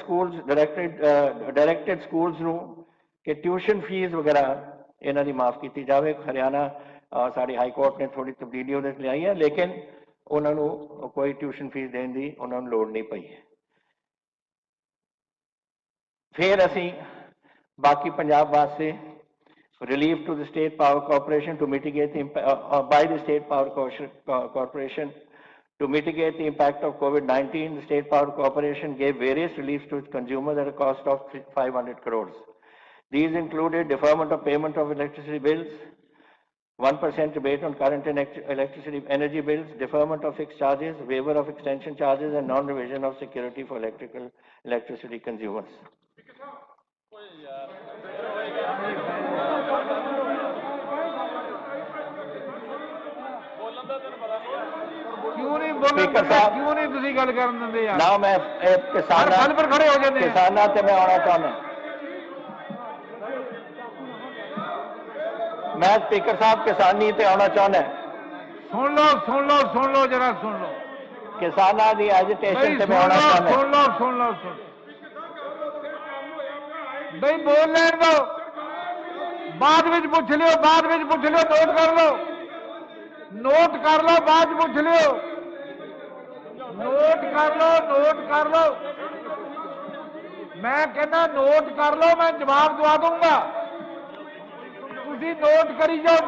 ਸਕੂਲਸ ਨੂੰ ਕਿ ਟਿਊਸ਼ਨ ਫੀਸ ਵਗੈਰਾ ਇਹਨਾਂ ਦੀ ਮਾਫ ਕੀਤੀ ਜਾਵੇ ਹਰਿਆਣਾ ਸਾਡੀ ਹਾਈ ਕੋਰਟ ਨੇ ਥੋੜੀ ਤਬਦੀਲੀ ਉਹਦੇ 'ਚ ਲਿਆਈ ਹੈ ਲੇਕਿਨ ਉਹਨਾਂ ਨੂੰ ਕੋਈ ਟਿਊਸ਼ਨ ਫੀਸ ਦੇਣ ਦੀ ਉਹਨਾਂ ਨੂੰ ਲੋੜ ਨਹੀਂ ਪਈ ਫਿਰ ਅਸੀਂ ਬਾਕੀ ਪੰਜਾਬ ਵਾਸਤੇ relief to the State Power Corporation to mitigate by the State Power Corporation to mitigate the impact of COVID-19. The State Power Corporation gave various reliefs to its consumers at a cost of 500 crores. These included deferment of payment of electricity bills, 1% rebate on current and electricity energy bills, deferment of fixed charges, waiver of extension charges, and non-revision of security for electricity consumers. क्यों नहीं बोलना speaker साहब, क्यों नहीं तुसी गल करन दिंदे यार ना मैं गल पर खड़े हो जाते हैं किसानां ते मैं आना चाहना। मैं स्पीकर साहब किसानी ते आना चाहना। सुन लो जरा सुन लो किसानां दी एजिटेशन ते मैं आना चाहना। सुन लो भाई बोल लेन दो बाद में पूछ लियो नोट कर लो बाद में पूछ लियो नोट कर लो मैं कहना नोट कर लो मैं जवाब दवा दूंगा तुसी नोट करी जाओ।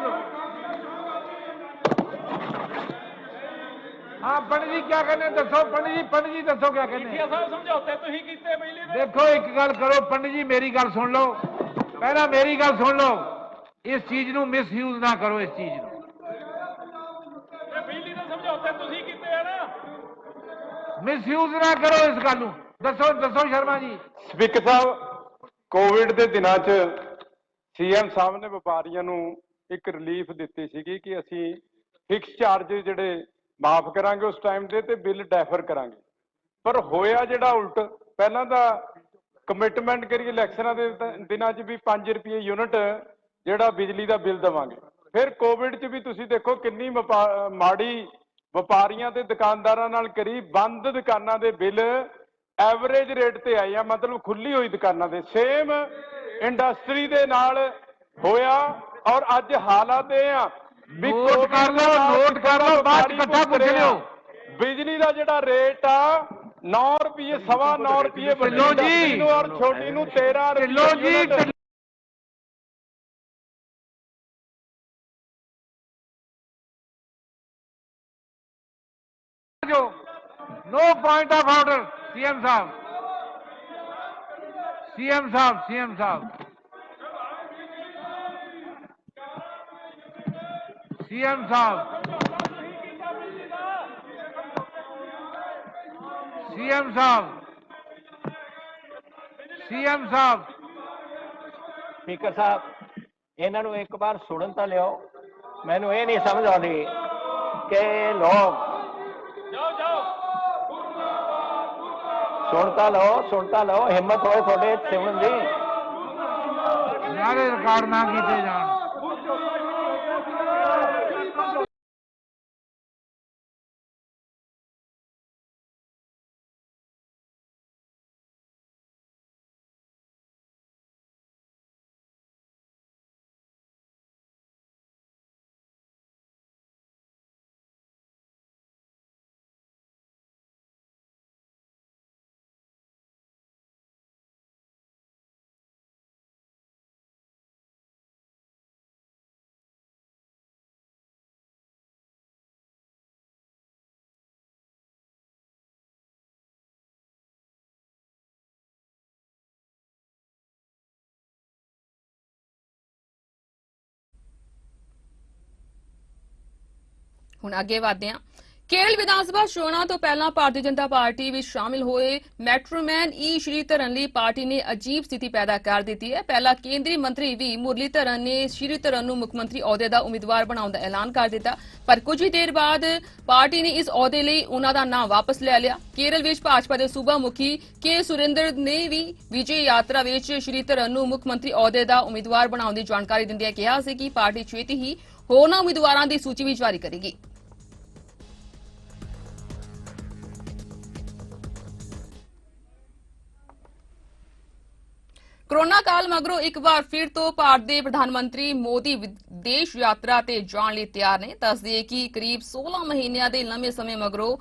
हाँ पंडित जी क्या कहने दसो पंडित जी दसो क्या कहने समझौते तुसीं कीते बिजली दे। देखो एक गल करो पंडित जी मेरी गल सुन लो पहला मेरी गल सुन लो इस चीज नूं मिसयूज ना करो इस चीज नूं बिजली दे समझौते तुसीं कीते है ना मिसयूज ना करो इस गल नूं दसो शर्मा जी। ਸਪੀਕਰ ਸਾਹਿਬ ਕੋਵਿਡ ਦੇ ਦਿਨਾਂ 'ਚ ਸੀਐਮ ਸਾਹਿਬ ਨੇ ਵਪਾਰੀਆਂ ਨੂੰ ਇੱਕ ਰਿਲੀਫ ਦਿੱਤੀ ਸੀਗੀ ਕਿ ਅਸੀਂ ਫਿਕਸ ਚਾਰਜ ਜਿਹੜੇ ਮਾਫ ਕਰਾਂਗੇ ਉਸ ਟਾਈਮ ਦੇ ਤੇ ਬਿੱਲ ਡੈਫਰ ਕਰਾਂਗੇ ਪਰ ਹੋਇਆ ਜਿਹੜਾ ਉਲਟ ਪਹਿਲਾਂ ਤਾਂ ਕਮਿਟਮੈਂਟ ਕਰੀ ਇਲੈਕਸ਼ਨਾਂ ਦੇ ਦਿਨਾਂ 'ਚ ਵੀ 5 ਰੁਪਏ ਯੂਨਿਟ ਜਿਹੜਾ ਬਿਜਲੀ ਦਾ ਬਿੱਲ ਦੇਵਾਂਗੇ ਫਿਰ ਕੋਵਿਡ 'ਚ ਵੀ ਤੁਸੀਂ ਦੇਖੋ ਕਿੰਨੀ ਮਾੜੀ ਵਪਾਰੀਆਂ ਤੇ ਦੁਕਾਨਦਾਰਾਂ ਨਾਲ ਕਰੀ ਬੰਦ ਦੁਕਾਨਾਂ ਦੇ ਬਿੱਲ ਐਵਰੇਜ ਰੇਟ ਤੇ ਆਏ ਆ ਮਤਲਬ ਖੁੱਲੀ ਹੋਈ ਦੁਕਾਨਾਂ ਦੇ ਸੇਮ ਇੰਡਸਟਰੀ ਦੇ ਨਾਲ ਹੋਇਆ ਔਰ ਅੱਜ ਹਾਲਾਤ ਇਹ ਆ ਵੀ ਨੋਟ ਕਰ ਲਓ ਬਾਅਦ ਇਕੱਠਾ ਪੁੱਛ ਲਿਓ ਬਿਜਲੀ ਦਾ ਜਿਹੜਾ ਰੇਟ ਆ 9 ਰੁਪਏ 9.25 ਰੁਪਏ ਢਿੱਲੋਂ ਜੀ ਨੂੰ ਔਰ ਛੋਟੀ ਨੂੰ 13 ਢਿੱਲੋਂ ਜੀ ਰੁਪਏ no point of order CM साहब सीएम साहब सीएम साहब सीएम साहब स्पीकर साहब इन्हां नूं एक बार सुनन तां लियो मैनूं ये नहीं समझ आउंदी कि लोग सुनता लो हिम्मत होए थोड़े सुनन दी नारे रिकॉर्ड ना कीते जान ਹੁਣ ਅੱਗੇ ਵਧਦੇ ਹਾਂ। ਕੇਰਲ ਵਿਧਾਨ ਸਭਾ ਚੋਣਾਂ ਤੋਂ ਪਹਿਲਾਂ ਭਾਰਤੀ ਜਨਤਾ ਪਾਰਟੀ ਵਿੱਚ ਸ਼ਾਮਿਲ ਹੋਏ ਮੈਟਰੋਮੈਨ ਈ ਸ਼੍ਰੀਧਰਨ ਲਈ ਪਾਰਟੀ ਨੇ ਅਜੀਬ ਸਥਿਤੀ ਪੈਦਾ ਕਰ ਦਿੱਤੀ ਹੈ। ਪਹਿਲਾਂ ਕੇਂਦਰੀ ਮੰਤਰੀ ਵੀ ਮੁਰਲੀਧਰਨ ਨੇ ਸ਼੍ਰੀਧਰਨ ਨੂੰ ਮੁੱਖ ਮੰਤਰੀ ਅਹੁਦੇ ਦਾ ਉਮੀਦਵਾਰ ਬਣਾਉਣ ਦਾ ਐਲਾਨ ਕਰ ਦਿੱਤਾ ਪਰ ਕੁਝ ਹੀ ਦੇਰ ਬਾਅਦ ਪਾਰਟੀ ਨੇ ਇਸ ਅਹੁਦੇ ਲਈ ਉਹਨਾਂ ਦਾ ਨਾਮ ਵਾਪਸ ਲੈ ਲਿਆ। ਕੇਰਲ ਵਿੱਚ ਭਾਜਪਾ ਦੇ ਸੂਬਾ ਮੁਖੀ ਕੇ ਸੁਰਿੰਦਰ ਨੇ ਵੀ ਵਿਜੇ ਯਾਤਰਾ ਵਿੱਚ ਸ਼੍ਰੀਧਰਨ ਨੂੰ ਮੁੱਖ ਮੰਤਰੀ ਅਹੁਦੇ ਦਾ ਉਮੀਦਵਾਰ ਬਣਾਉਣ ਦੀ ਜਾਣਕਾਰੀ ਦਿੰਦਿਆਂ ਕਿਹਾ ਸੀ ਕਿ ਪਾਰਟੀ ਛੇਤੀ ਹੀ ਹੋਰਨਾਂ ਉਮੀਦਵਾਰਾਂ ਦੀ ਸੂਚੀ ਵੀ ਜਾਰੀ ਕਰੇਗੀ। ਕੋਰੋਨਾ ਕਾਲ ਮਗਰੋਂ ਇੱਕ ਵਾਰ ਫਿਰ ਤੋਂ ਭਾਰਤ ਦੇ ਪ੍ਰਧਾਨ ਮੰਤਰੀ ਮੋਦੀ ਵਿਦੇਸ਼ ਯਾਤਰਾ ਤੇ ਜਾਣ ਲਈ ਤਿਆਰ ਨੇ। ਦੱਸਦੇ ਕਿ ਕਰੀਬ 16 ਮਹੀਨਿਆਂ ਦੇ ਲੰਮੇ ਸਮੇਂ ਮਗਰੋਂ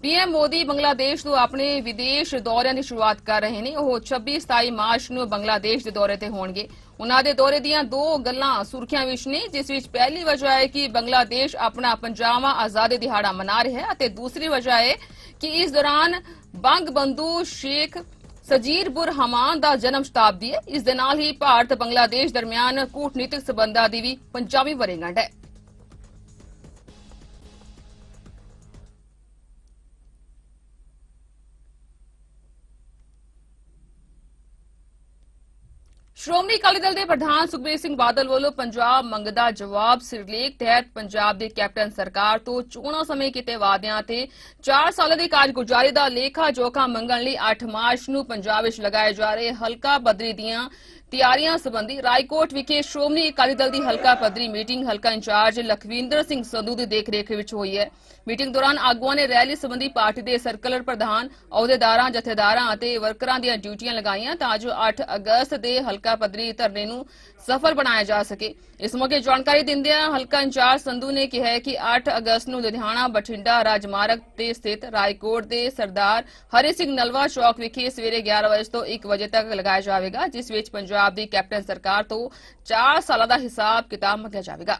ਪੀਐਮ ਮੋਦੀ ਬੰਗਲਾਦੇਸ਼ ਤੋਂ ਆਪਣੇ ਵਿਦੇਸ਼ ਦੌਰਿਆਂ ਦੀ ਸ਼ੁਰੂਆਤ ਕਰ ਰਹੇ ਨੇ। ਉਹ 26-27 ਮਾਰਚ ਨੂੰ ਬੰਗਲਾਦੇਸ਼ ਦੇ ਦੌਰੇ ਤੇ ਹੋਣਗੇ। ਉਹਨਾਂ ਦੇ ਦੌਰੇ ਦੀਆਂ ਦੋ ਗੱਲਾਂ ਸੁਰਖੀਆਂ ਵਿੱਚ ਨੇ, ਜਿਸ ਵਿੱਚ ਪਹਿਲੀ ਵਜ੍ਹਾ ਹੈ ਕਿ ਬੰਗਲਾਦੇਸ਼ ਆਪਣਾ 50ਵਾਂ ਆਜ਼ਾਦੀ ਦਿਹਾੜਾ ਮਨਾ ਰਿਹਾ ਹੈ ਅਤੇ ਦੂਸਰੀ ਵਜ੍ਹਾ ਹੈ ਕਿ ਇਸ ਦੌਰਾਨ ਬੰਗ ਬੰਧੂ ਸ਼ੇਖ ਸਜੀਰ ਬੁਰਹਮਾਨ ਦਾ ਜਨਮ ਸ਼ਤਾਬਦੀ ਹੈ। ਇਸ ਦੇ ਨਾਲ ਹੀ ਭਾਰਤ ਬੰਗਲਾਦੇਸ਼ ਦਰਮਿਆਨ ਕੂਟਨੀਤਿਕ ਸਬੰਧਾਂ ਦੀ ਵੀ 50ਵੀਂ ਵਰ੍ਹੇਗੰਢ ਹੈ। ਸ਼੍ਰੋਮਣੀ ਅਕਾਲੀ ਦਲ ਦੇ ਪ੍ਰਧਾਨ ਸੁਖਬੀਰ ਸਿੰਘ ਬਾਦਲ ਵੱਲੋਂ ਪੰਜਾਬ ਮੰਗਦਾ ਜਵਾਬ ਸਿਰਲੇਖ ਤਹਿਤ ਪੰਜਾਬ ਦੀ ਕੈਪਟਨ ਸਰਕਾਰ ਤੋਂ ਚੋਣਾਂ ਸਮੇਂ ਕੀਤੇ ਵਾਅਦਿਆਂ ਤੇ 4 ਸਾਲਾਂ ਦੀ ਕਾਰਗੁਜ਼ਾਰੀ ਦਾ ਲੇਖਾ ਜੋਖਾ ਮੰਗਣ ਲਈ 8 ਮਾਰਚ ਨੂੰ ਪੰਜਾਬ ਵਿੱਚ ਲਗਾਏ ਜਾ ਰਹੇ ਹਲਕਾ ਪੱਧਰੀ ਦੀਆਂ ਤਿਆਰੀਆਂ ਸੰਬੰਧੀ ਰਾਏਕੋਟ ਵਿਖੇ ਸ਼੍ਰੋਮਣੀ ਅਕਾਲੀ ਦਲ ਦੀ ਹਲਕਾ ਪੱਧਰੀ ਮੀਟਿੰਗ ਹਲਕਾ ਇੰਚਾਰਜ ਲਖਵਿੰਦਰ ਸਿੰਘ ਸੰਧੂ ਦੀ ਦੇਖਰੇਖ ਵਿੱਚ ਹੋਈ ਹੈ। ਮੀਟਿੰਗ ਦੌਰਾਨ ਆਗੂਆਂ ਨੇ ਰੈਲੀ ਸੰਬੰਧੀ ਪਾਰਟੀ ਦੇ ਸਰਕਲਰ ਪ੍ਰਧਾਨ, ਅਹੁਦੇਦਾਰਾਂ, ਜਥੇਦਾਰਾਂ ਅਤੇ ਵਰਕਰਾਂ ਦੀਆਂ ਡਿਊਟੀਆਂ ਲਗਾਈਆਂ ਤਾਂ ਜੋ 8 ਅਗਸਤ ਦੇ ਹਲਕਾ ਪੱਧਰੀ ਧਰਨੇ ਨੂੰ ਸਫਲ ਬਣਾਇਆ ਜਾ ਸਕੇ। ਇਸ ਮੌਕੇ ਜਾਣਕਾਰੀ ਦਿੰਦਿਆਂ ਹਲਕਾ ਇੰਚਾਰਜ ਸੰਧੂ ਨੇ ਕਿਹਾ ਕਿ 8 ਅਗਸਤ ਨੂੰ ਲੁਧਿਆਣਾ ਬਠਿੰਡਾ ਰਾਜਮਾਰਗ ਤੇ ਸਥਿਤ ਰਾਏਕੋਟ ਦੇ ਸਰਦਾਰ ਹਰੀ ਸਿੰਘ ਨਲਵਾ ਚੌਕ ਵਿਖੇ ਸਵੇਰੇ 11 ਵਜੇ ਤੋਂ 1 ਵਜੇ ਤੱਕ ਲਗਾਇਆ ਜਾਵੇਗਾ, ਜਿਸ ਵਿੱਚ ਪੰਜਾਬ ਦੀ ਕੈਪਟਨ ਸਰਕਾਰ ਤੋਂ 4 ਸਾਲਾਂ ਦਾ ਹਿਸਾਬ ਕਿਤਾਬ ਮੰਗਿਆ ਜਾਵੇਗਾ।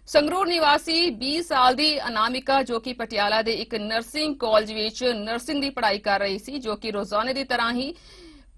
ਸੰਗਰੂਰ ਨਿਵਾਸੀ 20 ਸਾਲ ਦੀ ਅਨਾਮਿਕਾ ਜੋ ਕਿ ਪਟਿਆਲਾ ਦੇ ਇੱਕ ਨਰਸਿੰਗ ਕਾਲਜ ਵਿੱਚ ਨਰਸਿੰਗ ਦੀ ਪੜ੍ਹਾਈ ਕਰ ਰਹੀ ਸੀ, ਜੋ ਕਿ ਰੋਜ਼ਾਨੇ ਦੀ ਤਰ੍ਹਾਂ ਹੀ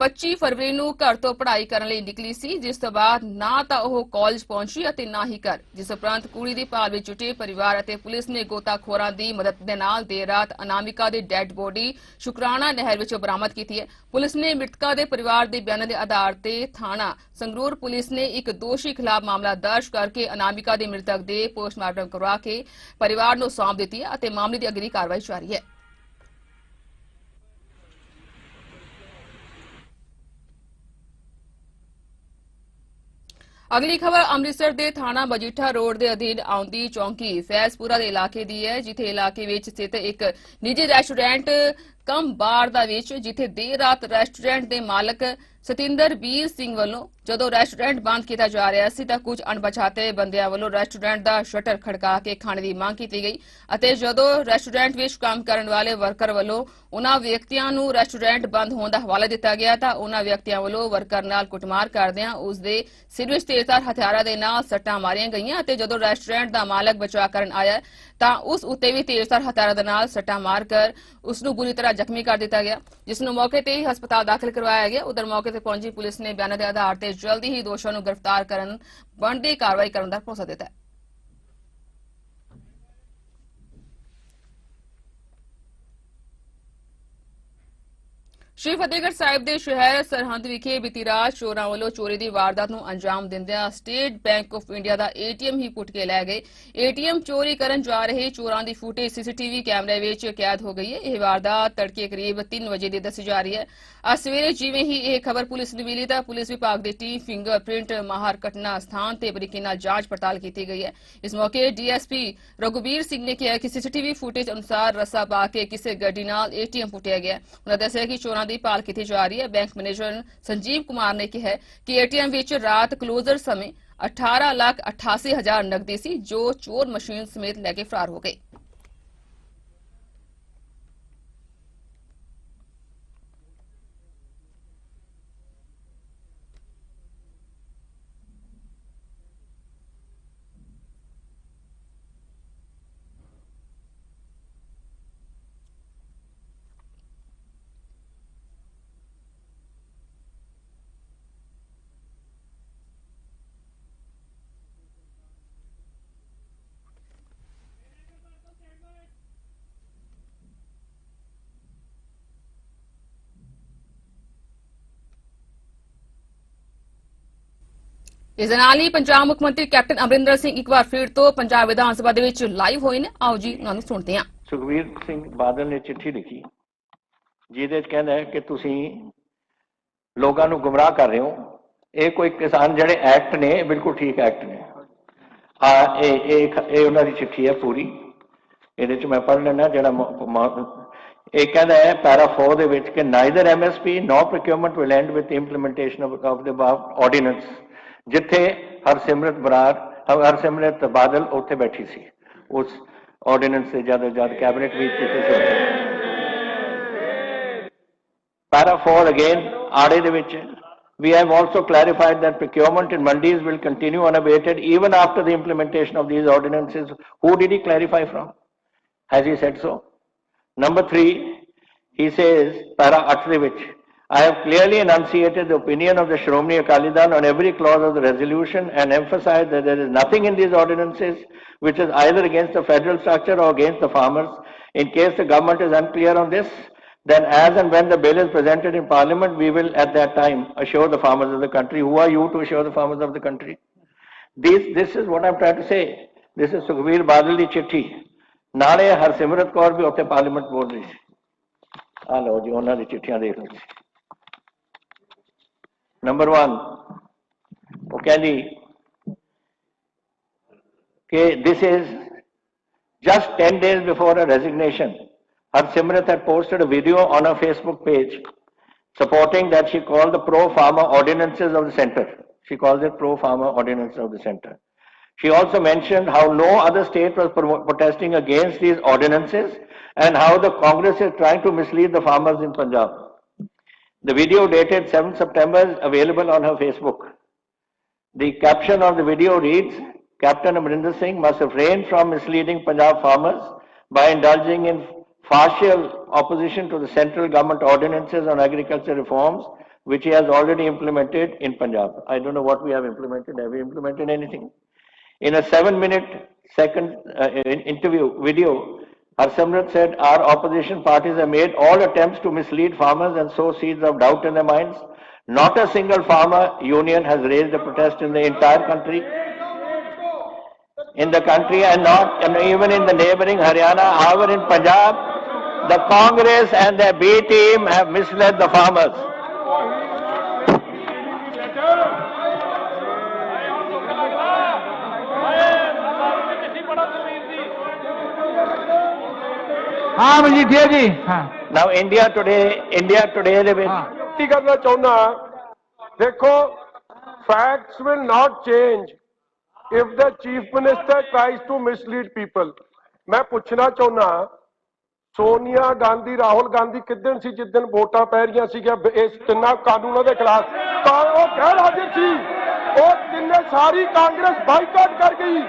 25 ਫਰਵਰੀ ਨੂੰ ਘਰ ਤੋਂ ਪੜ੍ਹਾਈ ਕਰਨ ਲਈ ਨਿਕਲੀ ਸੀ, ਜਿਸ ਤੋਂ ਬਾਅਦ ਨਾ ਤਾਂ ਉਹ ਕਾਲਜ ਪਹੁੰਚੀ ਅਤੇ ਨਾ ਹੀ ਘਰ, ਜਿਸ ਉਪਰੰਤ ਕੁੜੀ ਦੀ ਭਾਲ ਵਿੱਚ ਜੁਟੇ ਪਰਿਵਾਰ ਅਤੇ ਪੁਲਿਸ ਨੇ ਗੋਤਾਖੋਰਾਂ ਦੀ ਮਦਦ ਦੇ ਨਾਲ ਦੇਰ ਰਾਤ ਅਨਾਮਿਕਾ ਦੀ ਡੈੱਡ ਬੋਡੀ ਸ਼ੁਕਰਾਣਾ ਨਹਿਰ ਵਿੱਚੋਂ ਬਰਾਮਦ ਕੀਤੀ ਹੈ। ਪੁਲਿਸ ਨੇ ਮ੍ਰਿਤਕਾ ਦੇ ਪਰਿਵਾਰ ਦੇ ਬਿਆਨਾਂ ਦੇ ਆਧਾਰ ਤੇ ਥਾਣਾ ਸੰਗਰੂਰ ਪੁਲਿਸ ਨੇ ਇੱਕ ਦੋਸ਼ੀ ਖਿਲਾਫ ਮਾਮਲਾ ਦਰਜ ਕਰਕੇ ਅਨਾਮਿਕਾ ਦੇ ਮ੍ਰਿਤਕ ਦੇ ਪੋਸਟਮਾਰਟਮ ਕਰਵਾ ਕੇ ਪਰਿਵਾਰ ਨੂੰ ਸੌਂਪ ਦਿੱਤੀ ਹੈ ਅਤੇ ਮਾਮਲੇ ਦੀ ਅਗਲੀ ਕਾਰਵਾਈ ਜਾਰੀ ਹੈ। ਅਗਲੀ ਖਬਰ ਅੰਮ੍ਰਿਤਸਰ ਦੇ ਥਾਣਾ ਮਜੀਠਾ ਰੋਡ ਦੇ ਅਧੀਨ ਆਉਂਦੀ ਚੌਂਕੀ ਫੈਜ਼ਪੁਰਾ ਦੇ ਇਲਾਕੇ ਦੀ ਹੈ, ਜਿੱਥੇ ਇਲਾਕੇ ਵਿੱਚ ਸਥਿਤ ਇੱਕ ਨਿੱਜੀ ਰੈਸਟੋਰੈਂਟ ਕਮ ਬਾਰ ਦਾ ਵਿੱਚ ਜਿੱਥੇ ਦੇਰ ਰਾਤ ਰੈਸਟੋਰੈਂਟ ਦੇ ਮਾਲਕ ਸਤਿੰਦਰਬੀਰ ਸਿੰਘ ਵੱਲੋਂ ਜਦੋਂ ਰੈਸਟੋਰੈਂਟ ਬੰਦ ਕੀਤਾ ਜਾ ਰਿਹਾ ਸੀ ਤਾਂ ਕੁਝ ਅਣਪਛਾਤੇ ਬੰਦਿਆਂ ਵੱਲੋਂ ਰੈਸਟੋਰੈਂਟ ਦਾ ਸ਼ਟਰ ਖੜਕਾ ਕੇ ਖਾਣੇ ਦੀ ਮੰਗ ਕੀਤੀ ਗਈ ਅਤੇ ਜਦੋਂ ਰੈਸਟੋਰੈਂਟ ਵਿੱਚ ਕੰਮ ਕਰਨ ਵਾਲੇ ਵਰਕਰ ਵੱਲੋਂ ਉਹਨਾਂ ਵਿਅਕਤੀਆਂ ਨੂੰ ਰੈਸਟੋਰੈਂਟ ਬੰਦ ਹੋਣ ਦਾ ਹਵਾਲਾ ਦਿੱਤਾ ਗਿਆ ਤਾਂ ਉਹਨਾਂ ਵਿਅਕਤੀਆਂ ਵੱਲੋਂ ਵਰਕਰ ਨਾਲ ਕੁੱਟਮਾਰ ਕਰਦਿਆਂ ਉਸ ਦੇ ਸਿਰ ਵਿੱਚ ਤੇਜ਼ਧਾਰ ਹਥਿਆਰਾਂ ਦੇ ਨਾਲ ਸੱਟਾਂ ਮਾਰੀਆਂ ਗਈਆਂ ਅਤੇ ਜਦੋਂ ਰੈਸਟੋਰੈਂਟ ਦਾ ਮਾਲਕ ਬਚਾਅ ਕਰਨ ਆਇਆ ਤਾਂ ਉਸ ਉੱਤੇ ਵੀ ਤੇਜ਼ਧਾਰ ਹਥਿਆਰਾਂ ਦੇ ਨਾਲ ਸੱਟਾਂ ਮਾਰ ਕਰ ਉਸ ਨੂੰ ਬੁਰੀ ਤਰ੍ਹਾਂ ਜ਼ਖਮੀ ਕਰ ਦਿੱਤਾ ਗਿਆ, ਜਿਸ ਨੂੰ ਮੌਕੇ ਤੇ ਹੀ ਹਸਪਤਾਲ ਦਾਖਲ ਕਰਵਾਇਆ ਗਿਆ। ਉਧਰ ਮੌਕੇ ਤੇ ਪਹੁੰਚੀ ਪੁਲਿਸ ਨੇ ਬਿਆਨਾਂ ਦੇ ਆਧਾਰ ਤੇ ਜਲਦੀ ਹੀ ਦੋਸ਼ੀਆਂ ਨੂੰ ਗ੍ਰਿਫਤਾਰ ਕਰਨ ਬਣਦੀ ਕਾਰਵਾਈ ਕਰਨ ਦਾ ਭਰੋਸਾ ਦਿੱਤਾ ਹੈ। ਸ਼੍ਰੀ ਫਤਿਹਗੜ੍ਹ ਸਾਹਿਬ ਦੇ ਸ਼ਹਿਰ ਸਰਹੰਦ ਵਿਖੇ ਬੀਤੀ ਰਾਤ ਚੋਰਾਂ ਵੱਲੋਂ ਚੋਰੀ ਦੀ ਵਾਰਦਾਤ ਨੂੰ ਅੰਜਾਮ ਦਿੰਦਿਆਂ ਸਟੇਟ ਬੈਂਕ ਆਫ ਇੰਡੀਆ ਦਾ ਏਟੀਐਮ ਹੀ ਪੁੱਟ ਕੇ ਲੈ ਗਏ। ਏਟੀਐਮ ਚੋਰੀ ਕਰਨ ਜਾ ਰਹੇ ਚੋਰਾਂ ਦੀ ਫੁਟੇਜ ਸੀਸੀਟੀਵੀ ਕੈਮਰੇ ਵਿੱਚ ਕੈਦ ਹੋ ਗਈ ਹੈ। ਇਹ ਵਾਰਦਾਤ ਤੜਕੇ ਕਰੀਬ 3 ਵਜੇ ਦੀ ਦੱਸੀ ਜਾ ਰਹੀ ਹੈ। ਅੱਜ ਸਵੇਰੇ ਜਿਵੇਂ ਹੀ ਇਹ ਖਬਰ ਪੁਲਿਸ ਨੂੰ ਮਿਲੀ ਤਾਂ ਪੁਲਿਸ ਵਿਭਾਗ ਦੀ ਟੀਮ ਫਿੰਗਰਪ੍ਰਿੰਟ ਮਾਹਰ ਘਟਨਾ ਸਥਾਨ ਤੇ ਬਰੀਕੀ ਨਾਲ ਜਾਂਚ ਪੜਤਾਲ ਕੀਤੀ ਗਈ ਹੈ। ਇਸ ਮੌਕੇ ਡੀਐਸਪੀ ਰਘੁਬੀਰ ਸਿੰਘ ਨੇ ਕਿਹਾ ਕਿ ਸੀਸੀਟੀਵੀ ਫੁਟੇਜ ਅਨੁਸਾਰ ਰੱਸਾ ਪਾ ਕੇ ਕਿਸੇ ਗੱਡੀ ਨਾਲ ਏਟੀਐਮ ਪੁੱਟਿਆ ਗਿਆ। ਉਹਨਾਂ ਦੱਸਿਆ ਕਿ ਚੋਰਾਂ ਦੀ ਭਾਲ ਕੀਤੀ ਜਾ ਰਹੀ ਹੈ। ਬੈਂਕ ਮੈਨੇਜਰ ਸੰਜੀਵ ਕੁਮਾਰ ਨੇ ਕਿਹਾ ਕਿ ਏਟੀਐਮ ਵਿੱਚ ਰਾਤ ਕਲੋਜ਼ਰ ਸਮੇਂ 18,88,000 ਨਕਦੀ ਸੀ, ਜੋ ਚੋਰ ਮਸ਼ੀਨ ਸਮੇਤ ਲੈ ਕੇ ਫਰਾਰ ਹੋ ਗਏ। ਇਸ ਦੇ ਨਾਲ ਹੀ ਪੰਜਾਬ ਮੁੱਖ ਮੰਤਰੀ ਕੈਪਟਨ ਅਮਰਿੰਦਰ ਸਿੰਘ ਇੱਕ ਵਾਰ ਫਿਰ ਤੋਂ ਪੰਜਾਬ ਵਿਧਾਨ ਸਭਾ ਦੇ ਵਿੱਚ ਲਾਈਵ ਹੋਏ ਨੇ। ਆਓ ਜੀ ਉਹਨਾਂ ਨੂੰ ਸੁਣਦੇ ਹਾਂ। ਸੁਖਬੀਰ ਸਿੰਘ ਬਾਦਲ ਨੇ ਚਿੱਠੀ ਲਿਖੀ ਜਿਹਦੇ 'ਚ ਕਹਿੰਦਾ ਹੈ ਕਿ ਤੁਸੀਂ ਲੋਕਾਂ ਨੂੰ ਗੁੰਮਰਾਹ ਕਰ ਰਹੇ ਹੋ। ਇਹ ਕੋਈ ਕਿਸਾਨ ਜਿਹੜੇ ਐਕਟ ਨੇ ਬਿਲਕੁਲ ਠੀਕ ਐਕਟ ਨੇ। ਇਹ ਉਹਨਾਂ ਦੀ ਚਿੱਠੀ ਹੈ ਪੂਰੀ, ਇਹਦੇ 'ਚ ਮੈਂ ਪੜ੍ਹ ਲੈਣਾ ਜਿਹੜਾ ਇਹ ਕਹਿੰਦਾ ਹੈ ਪੈਰਾ 4 ਦੇ ਵਿੱਚ ਕਿ neither MSP no procurement will end with implementation of the above ordinance. ਜਿੱਥੇ ਹਰਸਿਮਰਤ ਬਾਦਲ ਉੱਥੇ ਬੈਠੀ ਸੀ, ਉਸ ਆਰਡੀਨੈਂਸ ਤੇ ਜਦ ਕੈਬਨਿਟ ਵਿੱਚ ਕੀਤੇ ਸੀ। ਪੈਰਾ 4 ਅਗੇਨ ਆੜੇ ਦੇ ਵਿੱਚ We have also clarified that procurement in mandis will continue unabated even after the implementation of these ordinances. Who did he clarify from? Has he said so? Number 3, he says, para 8 which, I have clearly enunciated the opinion of the Shromani Akali Dal on every clause of the resolution and emphasized that there is nothing in these ordinances which is either against the federal structure or against the farmers. In case the government is unclear on this, then as and when the bill is presented in Parliament, we will at that time assure the farmers of the country. Who are you to assure the farmers of the country? This is what I'm trying to say. This is Sukhbir Badal di chitti. ਨਾਲੇ ਹਰਸਿਮਰਤ ਕੌਰ ਵੀ ਉੱਥੇ parliament ਬੋਲ ਰਹੀ ਸੀ ਆ ਲਓ ਜੀ ਉਹਨਾਂ ਦੀ ਚਿੱਠੀਆਂ ਦੇਖ ਲਓ ਨੰਬਰ 1 ਉਹ ਕਹਿੰਦੀ ਕਿ this is just 10 days before her resignation Harsimrat had posted a video on her Facebook page supporting that she called the pro-farmer ordinances of the centre. She calls it pro-farmer ordinances of the centre. She also mentioned how no other state was protesting against these ordinances and how the Congress is trying to mislead the farmers in Punjab. The video dated 7 September is available on her Facebook. The caption of the video reads, Captain Amrinder Singh must refrain from misleading Punjab farmers by indulging in partial opposition to the central government ordinances on agriculture reforms which he has already implemented in Punjab. I don't know what we have implemented. Have we implemented anything? In a 7-minute interview video, Harsimrat said, our opposition parties have made all attempts to mislead farmers and sow seeds of doubt in their minds. Not a single farmer union has raised a protest in the entire country. And not and even in the neighboring Haryana, however in Punjab, the Congress and their B team have misled the farmers. हाँ मजीठिया जी हाँ Now India today ਦੇ ਵਿੱਚ ਕੀ ਕਰਨਾ ਚਾਹੁੰਦਾ ਦੇਖੋ facts will not change if the chief minister tries to mislead people ਮੈਂ ਪੁੱਛਣਾ ਚਾਹੁੰਦਾ ਸੋਨੀਆ ਗਾਂਧੀ ਰਾਹੁਲ ਗਾਂਧੀ ਕਿਦਨ ਸੀ ਜਿੱਦਨ ਵੋਟਾਂ ਪੈ ਰਹੀਆਂ ਸੀਗੀਆਂ ਇਸ ਤਿੰਨਾਂ ਕਾਨੂੰਨਾਂ ਦੇ ਖਿਲਾਫ ਤਾਂ ਉਹ ਕਹਿ ਰਹੇ ਸੀ ਉਹ ਤਿੰਨੇ ਸਾਰੀ ਕਾਂਗਰਸ ਬਾਈਕਾਟ ਕਰ ਗਈ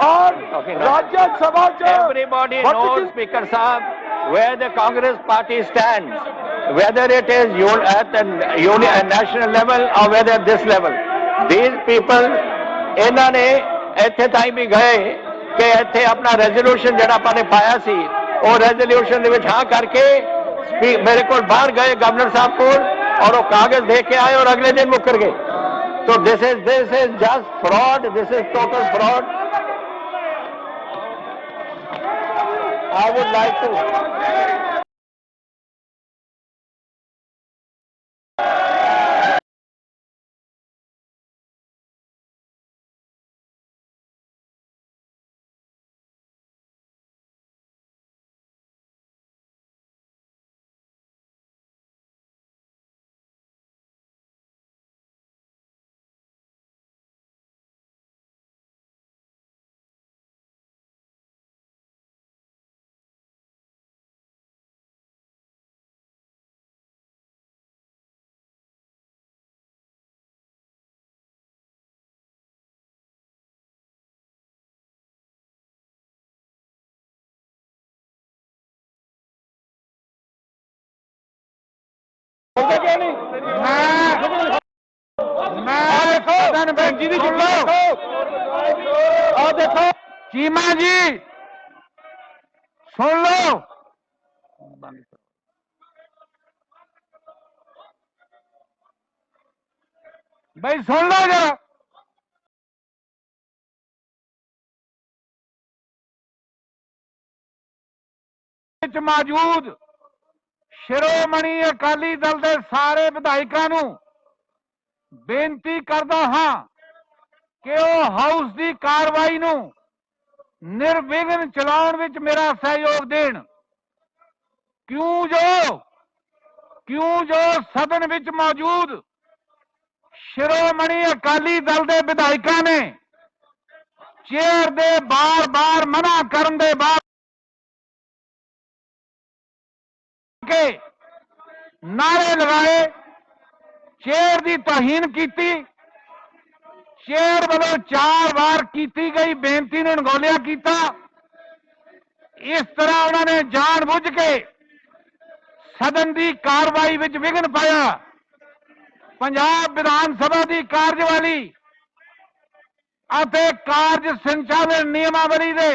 और राज्य सभा everybody knows Speaker Sahab where the Congress party stands, whether it is at the national level or whether at this level. These people ਇਹਨਾਂ ਨੇ ਇੱਥੇ ਤਾਈਂ ਵੀ ਗਏ ਕਿ ਇੱਥੇ ਆਪਣਾ ਰੈਜ਼ੋਲੂਸ਼ਨ ਜਿਹੜਾ ਆਪਾਂ ਨੇ ਪਾਇਆ ਸੀ ਉਹ ਰੈਜ਼ੋਲੂਸ਼ਨ ਦੇ ਵਿੱਚ ਹਾਂ ਕਰਕੇ ਮੇਰੇ ਕੋਲ ਬਾਹਰ ਗਏ ਗਵਰਨਰ ਸਾਹਿਬ ਕੋਲ ਔਰ ਉਹ ਕਾਗਜ਼ ਦੇ ਕੇ ਆਏ ਔਰ ਅਗਲੇ ਦਿਨ ਮੁੱਕਰ ਗਏ. So this is just fraud. This is total fraud. I would like to मैं जी सुन लो और देखो चीमा जी सुन लो भाई सुन लो जरा मौजूद ਸ਼੍ਰੋਮਣੀ ਅਕਾਲੀ ਦਲ ਦੇ ਸਾਰੇ ਵਿਧਾਇਕਾਂ ਨੂੰ ਬੇਨਤੀ ਕਰਦਾ ਹਾਂ ਕਿ ਉਹ ਹਾਊਸ ਦੀ ਕਾਰਵਾਈ ਨੂੰ ਨਿਰਵਿਘਨ ਚਲਾਉਣ ਵਿੱਚ ਮੇਰਾ ਸਹਿਯੋਗ ਦੇਣ ਕਿਉਂ ਜੋ ਸਦਨ ਵਿੱਚ ਮੌਜੂਦ ਸ਼੍ਰੋਮਣੀ ਅਕਾਲੀ ਦਲ ਦੇ ਵਿਧਾਇਕਾਂ ਨੇ ਚੇਅਰ ਦੇ ਬਾਰ-ਬਾਰ ਮਨਾ ਕਰਨ ਦੇ ਬਾਅਦ के नारे लगाए चेयर की तौहीन की, चेयर वालों 4 बार की गई बेनती ने अणगौलिया किया। इस तरह उन्होंने जानबूझ के सदन की कार्रवाई विच विघन पाया। पंजाब विधान सभा की कार्यवाही ਅਤੇ ਕਾਰਜ ਸੰਚਾਲਨ ਨਿਯਮਾਵਲੀ ਦੇ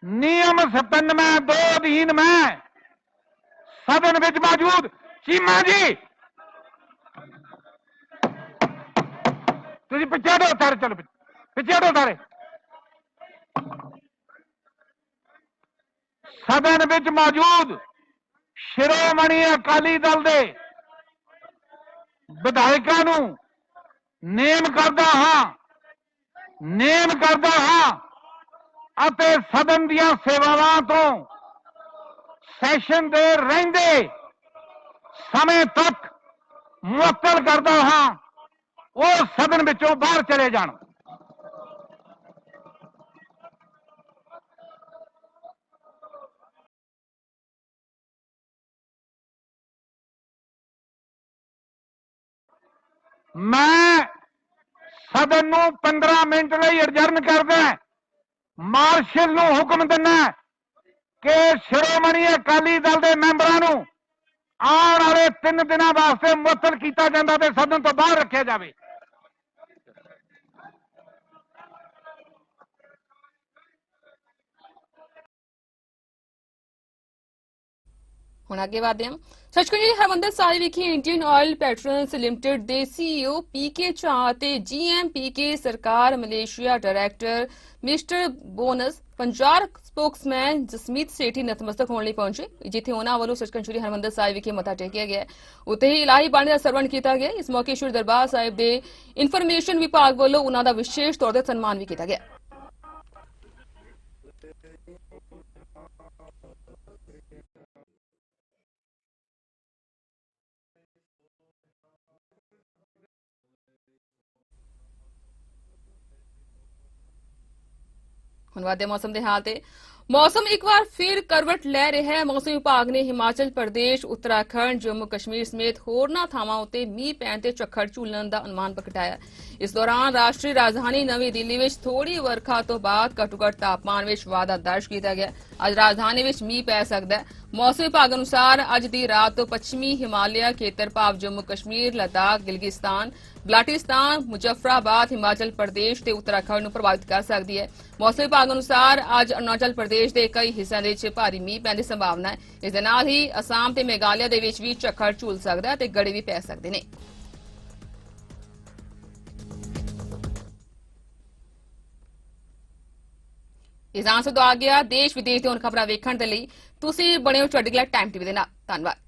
ਨਿਯਮ 97(2) ਅਧੀਨ ਮੈਂ ਸਦਨ ਵਿੱਚ ਮੌਜੂਦ ਚੀਮਾ ਜੀ ਤੁਸੀਂ ਪਿੱਛੇ ਹਟੋ ਸਾਰੇ, ਚਲੋ ਪਿੱਛੇ ਹਟੋ ਸਾਰੇ। ਸਦਨ ਵਿੱਚ ਮੌਜੂਦ ਸ਼੍ਰੋਮਣੀ ਅਕਾਲੀ ਦਲ ਦੇ ਵਿਧਾਇਕਾਂ ਨੂੰ ਨੇਮ ਕਰਦਾ ਹਾਂ ਅਤੇ ਸਦਨ ਦੀਆਂ ਸੇਵਾਵਾਂ ਤੋਂ ਸੈਸ਼ਨ ਦੇ ਰਹਿੰਦੇ ਸਮੇਂ ਤੱਕ ਮੁਅੱਤਲ ਕਰਦਾ ਹਾਂ, ਉਹ ਸਦਨ ਵਿੱਚੋਂ ਬਾਹਰ ਚਲੇ ਜਾਣ। ਮੈਂ सदन ਨੂੰ 15 मिनट ਲਈ ਅਡਜਰਨ ਕਰਦਾ। ਮਾਰਸ਼ਲ ਨੂੰ ਹੁਕਮ ਦਿੰਦਾ ਕਿ ਸ਼੍ਰੋਮਣੀ ਅਕਾਲੀ ਦਲ ਦੇ ਮੈਂਬਰਾਂ ਨੂੰ ਆਉਣ ਵਾਲੇ 3 ਦਿਨਾਂ ਵਾਸਤੇ ਮੁਅੱਤਲ ਕੀਤਾ ਜਾਂਦਾ ਤੇ ਸਦਨ ਤੋਂ ਬਾਹਰ ਰੱਖਿਆ ਜਾਵੇ। ਹੁਣ ਅੱਗੇ ਵਧਦੇ ਹਾਂ। ਸੱਚਖੰਡ ਜੀ ਹਰਿਮੰਦਰ ਸਾਹਿਬ ਵਿਖੇ ਇੰਡੀਅਨ ਆਇਲ ਪੈਟਰਨਸ ਲਿਮਟਿਡ ਦੇ ਸੀਈਓ ਪੀਕੇ ਝਾਅ ਅਤੇ ਜੀਐਮਪੀਕੇ ਸਰਕਾਰ Malaysia director mister bonus Punjab Spokesman Jasmeet Sethi ਨਤਮਸਤਕ ਹੋਣ ਲਈ ਪਹੁੰਚੇ, ਜਿੱਥੇ ਉਹਨਾਂ ਵੱਲੋਂ ਸੱਚਖੰਡ ਸ੍ਰੀ ਹਰਿਮੰਦਰ ਸਾਹਿਬ ਵਿਖੇ ਮੱਥਾ ਟੇਕਿਆ ਗਿਆ। ਉੱਥੇ ਹੀ ਇਲਾਹੀ ਬਾਣੀ ਦਾ ਸਰਵਣ ਕੀਤਾ ਗਿਆ। ਇਸ ਮੌਕੇ ਸ੍ਰੀ ਦਰਬਾਰ ਸਾਹਿਬ ਦੇ ਇਨਫੋਰਮੇਸ਼ਨ ਵਿਭਾਗ ਵੱਲੋਂ ਉਹਨਾਂ ਦਾ ਵਿਸ਼ੇਸ਼ ਤੌਰ ਤੇ ਸਨਮਾਨ ਵੀ ਕੀਤਾ ਗਿਆ। ਹੁਣ ਵਾਦੇ ਮੌਸਮ ਦੇ ਹਾਲ ਤੇ ਮੌਸਮ ਇੱਕ ਵਾਰ ਫਿਰ ਕਰਵਟ ਲੈ ਰਿਹਾ ਹੈ। ਮੌਸਮ ਵਿਭਾਗ ਨੇ ਹਿਮਾਚਲ ਪ੍ਰਦੇਸ਼, ਉੱਤਰਾਖੰਡ, ਜੰਮੂ ਕਸ਼ਮੀਰ ਸਮੇਤ ਹੋਰਨਾਂ ਥਾਵਾਂ ਉੱਤੇ ਮੀਂਹ ਪੈਣ ਤੇ ਝੱਖੜ ਝੂਲਣ ਦਾ ਅਨੁਮਾਨ ਪ੍ਰਗਟਾਇਆ। ਇਸ ਦੌਰਾਨ ਰਾਸ਼ਟਰੀ ਰਾਜਧਾਨੀ ਨਵੀਂ ਦਿੱਲੀ ਵਿੱਚ ਥੋੜੀ ਵਰਖਾ ਤੋਂ ਬਾਅਦ ਘੱਟੋ-ਘੱਟ ਤਾਪਮਾਨ ਵਿੱਚ ਵਾਧਾ ਦਰਜ ਕੀਤਾ ਗਿਆ। ਅੱਜ ਰਾਜਧਾਨੀ ਵਿੱਚ ਮੀਂਹ ਪੈ ਸਕਦਾ ਹੈ। ਮੌਸਮ ਵਿਭਾਗ ਅਨੁਸਾਰ ਅੱਜ ਦੀ ਰਾਤ ਤੋਂ ਪੱਛਮੀ ਹਿਮਾਲਿਆ ਖੇਤਰ ਭਾਵ ਜੰਮੂ ਕਸ਼ਮੀਰ, ਲੱਦਾਖ, ਗਿਲਗਿਸਤਾਨ, ਬਲਾਟਿਸਤਾਨ, ਮੁਜ਼ੱਫਰਾਬਾਦ, ਹਿਮਾਚਲ ਪ੍ਰਦੇਸ਼ ਤੇ ਉੱਤਰਾਖੰਡ ਨੂੰ ਪ੍ਰਭਾਵਿਤ ਕਰ ਸਕਦੀ ਹੈ। ਮੌਸਮ ਵਿਭਾਗ ਅਨੁਸਾਰ ਅੱਜ ਅਰੁਣਾਚਲ ਪ੍ਰਦੇਸ਼ ਦੇ ਕਈ ਹਿੱਸਿਆਂ ਦੇ ਵਿੱਚ ਭਾਰੀ ਮੀਂਹ ਪੈਣ ਦੀ ਸੰਭਾਵਨਾ ਹੈ। ਇਸ ਦੇ ਨਾਲ ਹੀ ਅਸਾਮ ਤੇ ਮੇਘਾਲਿਆ ਦੇ ਵਿੱਚ ਵੀ ਝੱਖੜ ਝੂਲ ਸਕਦਾ ਹੈ ਤੇ ਗੜੇ ਵੀ ਪੈ ਸਕਦੇ ਨੇ। ਇਸ ਤੋਂ ਆ ਗਿਆ ਦੇਸ਼ ਵਿਦੇਸ਼ ਦੀਆਂ ਖਬਰਾਂ ਵੇਖਣ ਦੇ ਲਈ ਤੁਸੀਂ ਬਣੇ ਹੋ ਚੜ੍ਹਦੀ ਕਲਾ ਟਾਈਮ ਟੀਵੀ ਦੇ ਨਾਲ। ਧੰਨਵਾਦ।